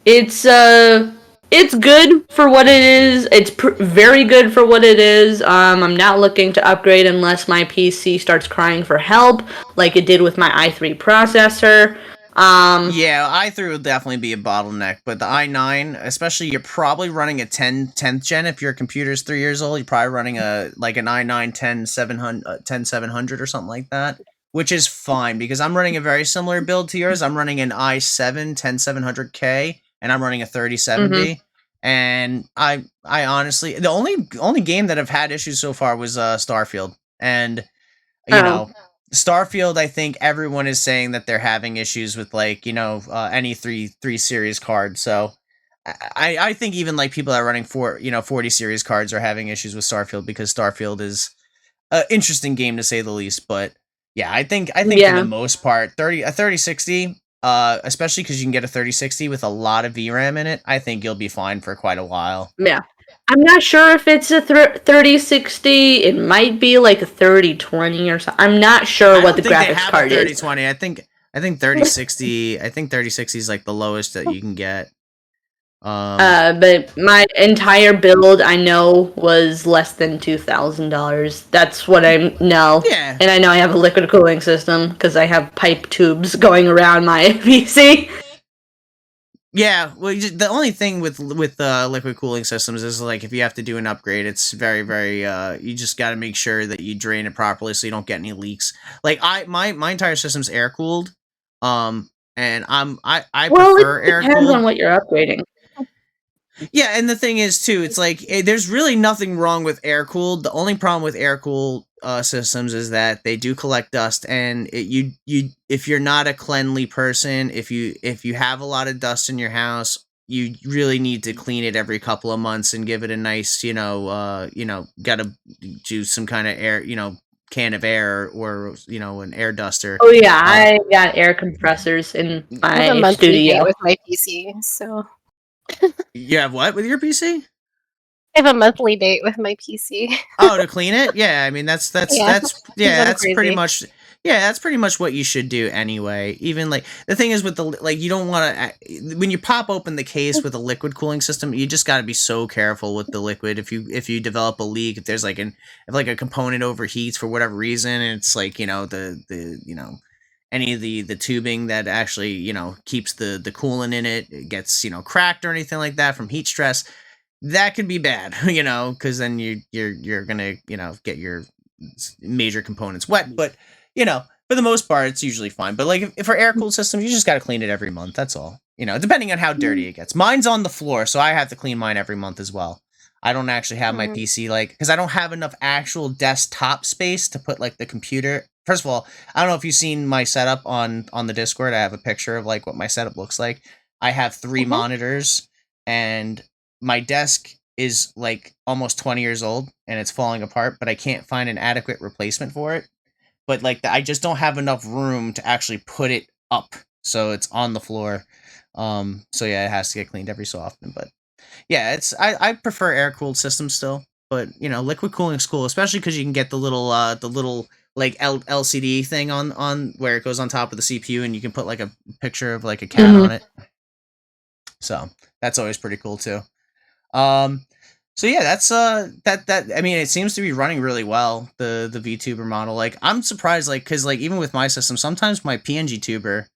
it's good for what it is. It's very good for what it is. I'm not looking to upgrade unless my PC starts crying for help, like it did with my i3 processor. Yeah, i3 will definitely be a bottleneck, but the i9, especially, you're probably running a 10th gen. If your computer's 3 years old, you're probably running an i9 10700 or something like that, which is fine because I'm running a very similar build to yours. I'm running an i7 10700K, and I'm running a 3070. And I honestly, the only game that I've had issues so far was Starfield, and you know, Starfield, I think everyone is saying that they're having issues with, like, any three series card. So I think even like people that are running 40 series cards are having issues with Starfield, because Starfield is an interesting game to say the least. But yeah, I think for the most part, 3060, especially because you can get a 3060 with a lot of VRAM in it, I think you'll be fine for quite a while. Yeah. I'm not sure if it's a 3060. It might be like a 3020 or something. I'm not sure what the graphics card is. 3020. I think 3060. I think 3060 is like the lowest that you can get. But my entire build, I know, was less than $2,000. That's what I know. Yeah. And I know I have a liquid cooling system because I have pipe tubes going around my PC. Yeah, well, the only thing with liquid cooling systems is, like, if you have to do an upgrade, it's very, very. You just got to make sure that you drain it properly so you don't get any leaks. Like, my entire system's air cooled, and I prefer air cooled. It depends on what you're upgrading. Yeah, and the thing is too, it's like, there's really nothing wrong with air cooled. The only problem with air cooled systems is that they do collect dust, and you if you're not a cleanly person, if you have a lot of dust in your house, you really need to clean it every couple of months and give it a nice, gotta do some kind of air, can of air, or an air duster. Oh yeah, I got air compressors in I have a my monthly date studio. with my PC, so You have what with your PC? I have a monthly date with my PC. Oh, to clean it? Yeah, I mean that's Yeah, that's I'm that's pretty crazy. much, that's pretty much what you should do anyway. Even, like, the thing is with the, like, you don't want to, when you pop open the case with a liquid cooling system, you just got to be so careful with the liquid. If you develop a leak, if there's if like a component overheats for whatever reason, and it's like, the any of the tubing that actually, keeps the coolant in it, it gets, cracked or anything like that from heat stress, that could be bad, because then you're gonna, get your major components wet. But, for the most part, it's usually fine. But, like, if for air cooled systems, you just got to clean it every month. That's all. Depending on how dirty it gets. Mine's on the floor, so I have to clean mine every month as well. I don't actually have my PC, because I don't have enough actual desktop space to put, like, the computer. First of all, I don't know if you've seen my setup on the Discord. I have a picture of, like, what my setup looks like. I have 3 monitors, and my desk is, like, almost 20 years old, and it's falling apart, but I can't find an adequate replacement for it. But, like, I just don't have enough room to actually put it up, so it's on the floor. So yeah, it has to get cleaned every so often. But yeah, I prefer air cooled systems still, but liquid cooling is cool, especially because you can get the little like LCD thing on where it goes on top of the CPU, and you can put, like, a picture of, like, a cat on it. So that's always pretty cool too. So yeah, that's that I mean, it seems to be running really well, the VTuber model. Like, I'm surprised, like, because, like, even with my system, sometimes my PNG tuber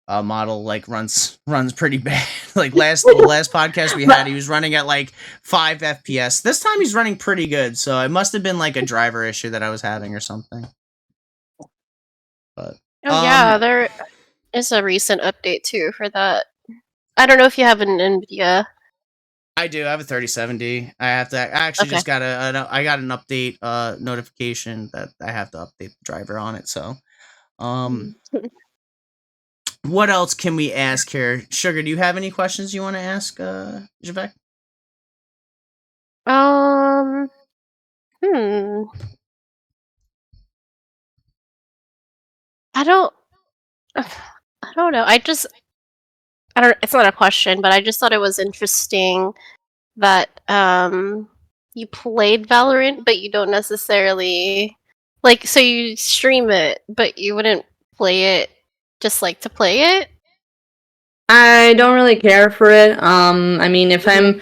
model, like, runs pretty bad. Like, the last podcast we had, he was running at, like, 5 FPS. This time he's running pretty good, so it must have been, like, a driver issue that I was having or something. But yeah, there is a recent update too for that. I don't know if you have an NVIDIA. I do. I have a 3070. I actually just got I got an update notification that I have to update the driver on it. So, what else can we ask here? Sugar, do you have any questions you want to ask, Javek? I don't know. It's not a question, but I just thought it was interesting that you played Valorant, but you don't necessarily, like, so you stream it, but you wouldn't play it just, like, to play it. I don't really care for it. I mean, if I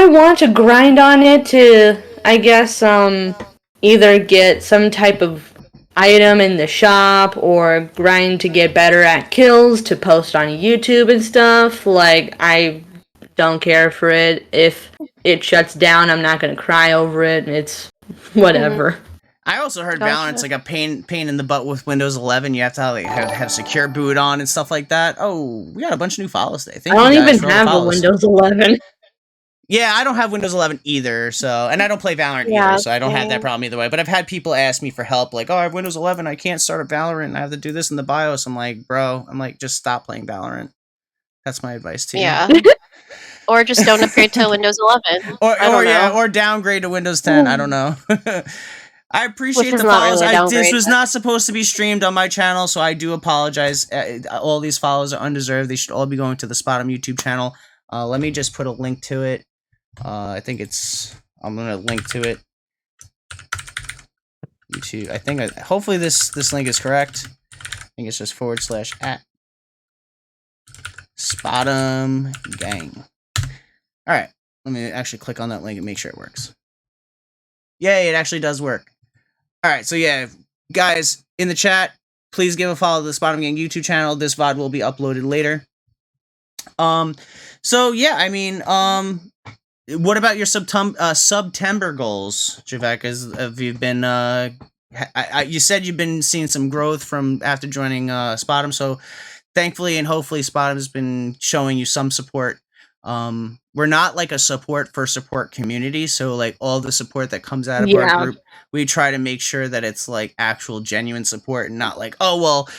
want to grind on it to, I guess, either get some type of item in the shop or grind to get better at kills to post on YouTube and stuff. Like, I don't care for it. If it shuts down, I'm not gonna cry over it. It's whatever. I also heard Gotcha. Valorant's like a pain in the butt with Windows 11. You have to have secure boot on and stuff like that. Oh, we got a bunch of new follows today. Thank I don't you guys even for all the have a follows. Windows 11. Yeah, I don't have Windows 11 either, so, and I don't play Valorant Yeah, either, so I don't have that same. problem either way. But I've had people ask me for help, like, "Oh, I have Windows 11, I can't start a Valorant, I have to do this in the BIOS." I'm like, bro, just stop playing Valorant. That's my advice to you. Yeah. Or just don't upgrade to Windows 11. I don't know. or downgrade to Windows 10. I don't know. I appreciate Which is the not follows. really a This downgrade, was but- not supposed to be streamed on my channel, so I do apologize. All these follows are undeserved. They should all be going to the Spotum YouTube channel. Let me just put a link to it. I think I'm gonna link to it. YouTube. I think. Hopefully this link is correct. I think it's just /@ Spotum Gang. All right. Let me actually click on that link and make sure it works. Yay! It actually does work. All right. So yeah, guys in the chat, please give a follow to the Spotum Gang YouTube channel. This VOD will be uploaded later. So yeah, I mean, what about your September goals, Javek? Have you been you said you've been seeing some growth from after joining Spotum, so thankfully and hopefully Spotum has been showing you some support. We're not like a support community, so like all the support that comes out of our group, we try to make sure that it's like actual genuine support and not like, oh well,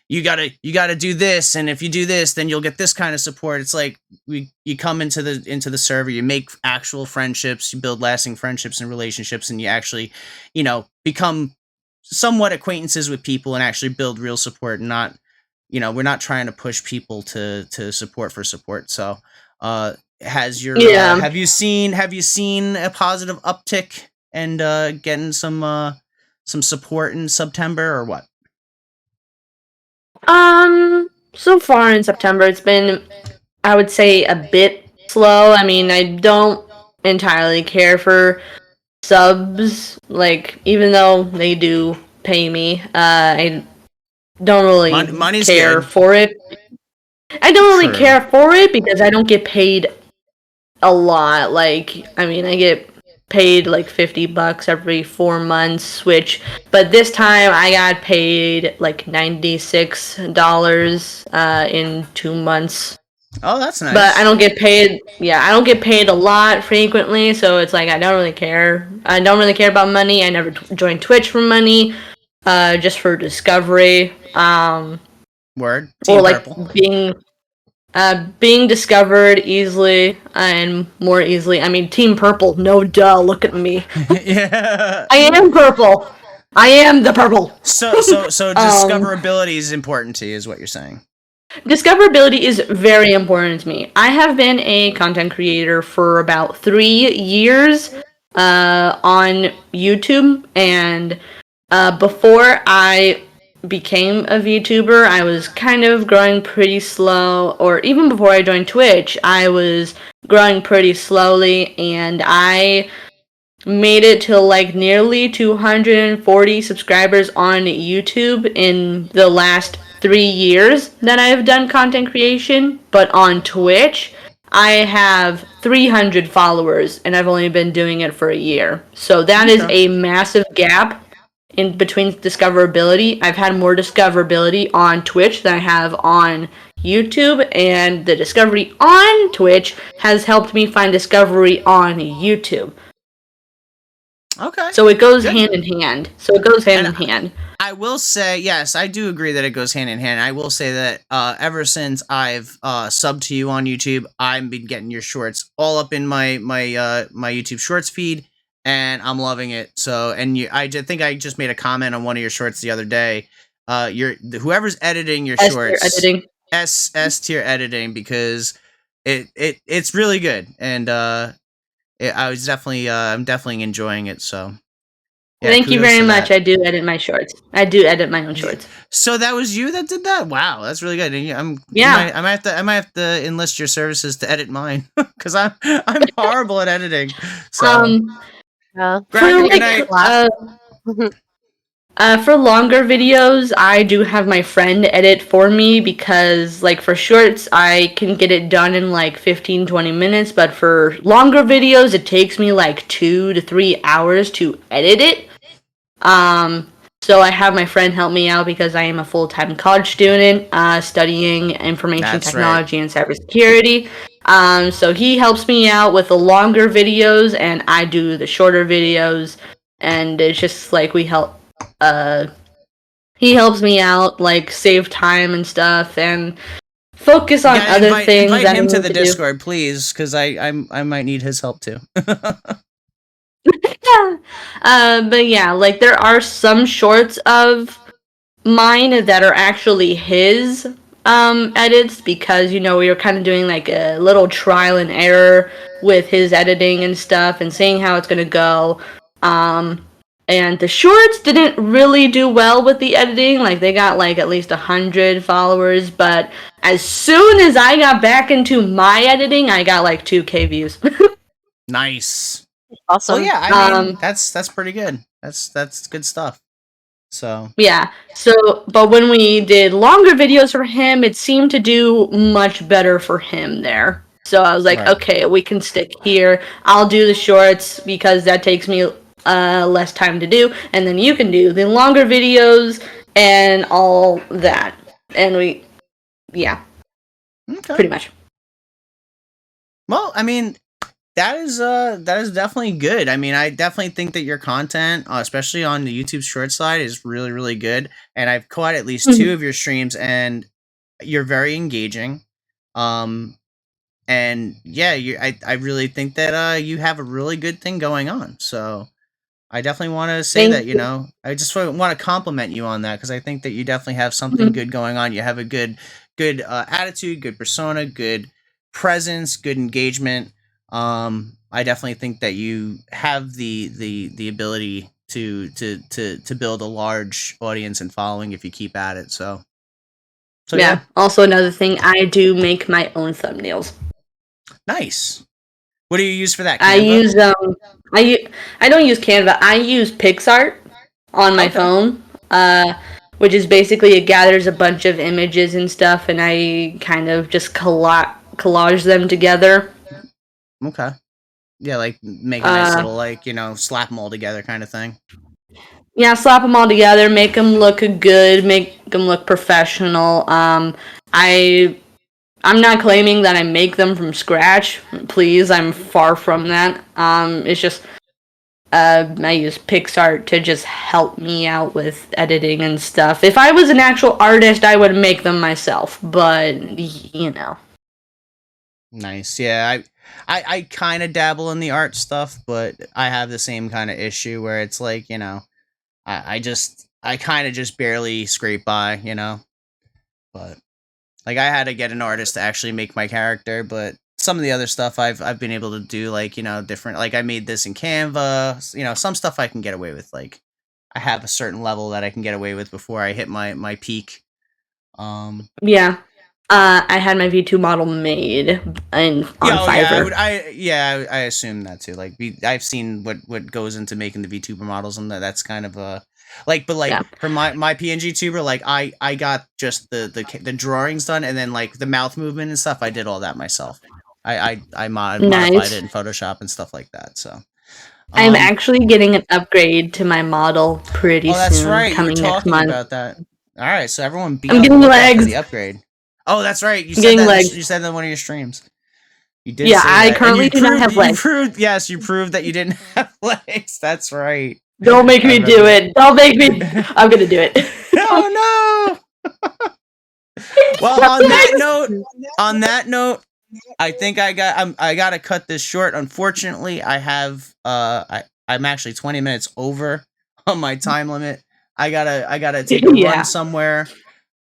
you gotta do this, and if you do this, then you'll get this kind of support. It's like you come into the server, you make actual friendships, you build lasting friendships and relationships, and you actually, become somewhat acquaintances with people and actually build real support. And not, we're not trying to push people to support for support. So, have you seen a positive uptick and getting some support in September or what? So far in September, it's been, I would say, a bit slow. I mean, I don't entirely care for subs, like, even though they do pay me, I don't really Money's care good. for it. I don't really True. care for it because I don't get paid a lot. Like, I mean, I get paid like $50 every 4 months, but this time I got paid like $96 in 2 months. Oh, that's nice. But I don't get paid. Yeah, I don't get paid a lot frequently, so it's like I don't really care. I don't really care about money. I never joined Twitch for money, just for discovery. Word. Team or like Purple. being discovered easily and more easily. I mean, Team Purple. No duh. Look at me. Yeah. I am purple. I am the purple. So discoverability is important to you, is what you're saying. Discoverability is very important to me. I have been a content creator for about 3 years on YouTube, and before I became a VTuber, I was kind of growing pretty slow, or even before I joined Twitch, I was growing pretty slowly, and I made it to like nearly 240 subscribers on YouTube in the last 3 years that I've done content creation. But on Twitch, I have 300 followers and I've only been doing it for a year. So that is a massive gap in between discoverability. I've had more discoverability on Twitch than I have on YouTube, and the discovery on Twitch has helped me find discovery on YouTube. Okay. So it goes hand in hand. I will say, yes, I do agree that it goes hand in hand. I will say that ever since I've subbed to you on YouTube, I've been getting your shorts all up in my YouTube Shorts feed, and I'm loving it. So, and I think I just made a comment on one of your shorts the other day. Whoever's editing your shorts, S tier editing, because it's really good, and I'm definitely enjoying it. So. Yeah, thank you very much. I do edit my shorts. I do edit my own shorts. So that was you that did that? Wow, that's really good. I might have to enlist your services to edit mine because I'm horrible at editing. So Yeah. good night. For longer videos, I do have my friend edit for me because, like, for shorts, I can get it done in, like, 15, 20 minutes, but for longer videos, it takes me, like, 2 to 3 hours to edit it. So I have my friend help me out because I am a full-time college student, studying information That's right. technology and cybersecurity. So he helps me out with the longer videos, and I do the shorter videos, and it's just, like, we help, he helps me out, like, save time and stuff, and focus on Yeah, other things invite that I him to need the to do. Discord, please, because I might need his help too. But yeah, like, there are some shorts of mine that are actually his edits because, you know, we were kind of doing like a little trial and error with his editing and stuff and seeing how it's gonna go. And the shorts didn't really do well with the editing. Like, they got like at least 100 followers, but as soon as I got back into my editing, I got like 2K views. Nice. Awesome. Well, yeah, I mean that's pretty good. That's good stuff. So Yeah. So, but when we did longer videos for him, it seemed to do much better for him there. So I was like, right. okay, we can stick here. I'll do the shorts because that takes me less time to do, and then you can do the longer videos and all that. And yeah, Okay. pretty much. Well, I mean, that is definitely good. I mean, I definitely think that your content, especially on the YouTube short side, is really really good. And I've caught at least two of your streams, and you're very engaging. And yeah, I really think that you have a really good thing going on. So I definitely want to say Thank that, you. I just want to compliment you on that because I think that you definitely have something good going on. You have a good attitude, good persona, good presence, good engagement. I definitely think that you have the ability to build a large audience and following if you keep at it. So yeah, Yeah. Also, another thing, I do make my own thumbnails. nice. What do you use for that? I Canva? use I don't use Canva. I use PixArt on my Okay. phone, which is basically it gathers a bunch of images and stuff, and I kind of just collage them together. Okay. Yeah, like make a nice Uh, little slap them all together kind of thing. yeah, slap them all together, make them look good, make them look professional. I I'm not claiming that I make them from scratch. Please, I'm far from that. It's just I use PixArt to just help me out with editing and stuff. If I was an actual artist, I would make them myself, but you know. Nice. Yeah, I kind of dabble in the art stuff, but I have the same kind of issue where it's like, I kind of just barely scrape by. But like I had to get an artist to actually make my character, but some of the other stuff I've been able to do, like, different, like I made this in Canva. Some stuff I can get away with, like I have a certain level that I can get away with before I hit my peak. Yeah. I had my V2 model made on Yeah, oh yeah, Fiverr. I assume that too. Like I've seen what goes into making the VTuber models, and that's kind of a but Yeah. for my PNG tuber, like I got just the drawings done, and then like the mouth movement and stuff, I did all that myself. I modified it Nice. in Photoshop and stuff like that. So, I'm um, actually getting an upgrade to my model pretty oh, that's soon, right, you were coming next talking month. about that. All right, so everyone be I'm on the getting lookout for legs. the upgrade. Oh, that's right, you I'm said getting that. legs. You said that in one of your streams. You did Yeah, say I that, and currently do not have you legs. proved, yes, you proved that you didn't have legs. That's right. Don't make I me remember do that. it. Don't make me. I'm gonna do it. Oh no! Well, on that note, I think I got to cut this short. Unfortunately, I'm actually 20 minutes over on my time limit. I gotta take a run Yeah. somewhere.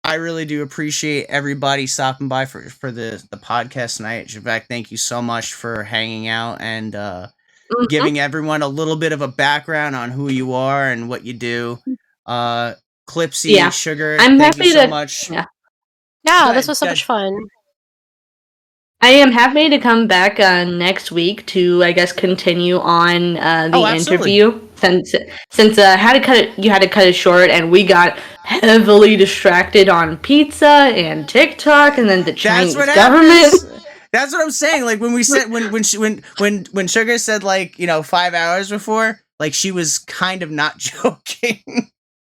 I really do appreciate everybody stopping by for the podcast tonight. In fact, thank you so much for hanging out and Mhm. giving everyone a little bit of a background on who you are and what you do. Uh, Clipsy, Yeah. Sugar, I'm thank you happy so to. much. Yeah. Yeah, this Good, was so good. much fun. I am happy to come back next week to, I guess, continue on Oh, the absolutely. interview. since had to cut it, you had to cut it short, and we got heavily distracted on pizza and TikTok, and then the Chinese government. That's what I'm saying. Like when we said when Sugar said like 5 hours before, like she was kind of not joking.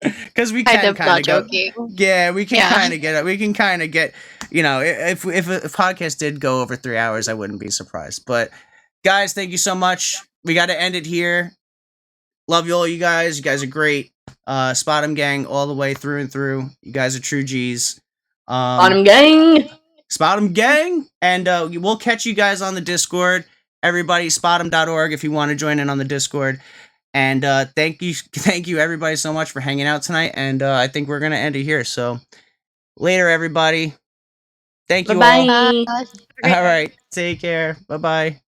Because we Kind can of kind not of go, joking. yeah, we can Yeah. kind of get it. We can kind of get, if a podcast did go over 3 hours, I wouldn't be surprised. But guys, thank you so much. We got to end it here. Love you all, you guys. You guys are great. Spot 'em gang all the way through and through. You guys are true G's. Bottom gang. Spot 'em gang, and we'll catch you guys on the Discord. Everybody, spotem.org if you want to join in on the Discord. And thank you everybody so much for hanging out tonight. And I think we're gonna end it here. So later, everybody. Thank you all. Bye. Bye. All right, take care. Bye bye.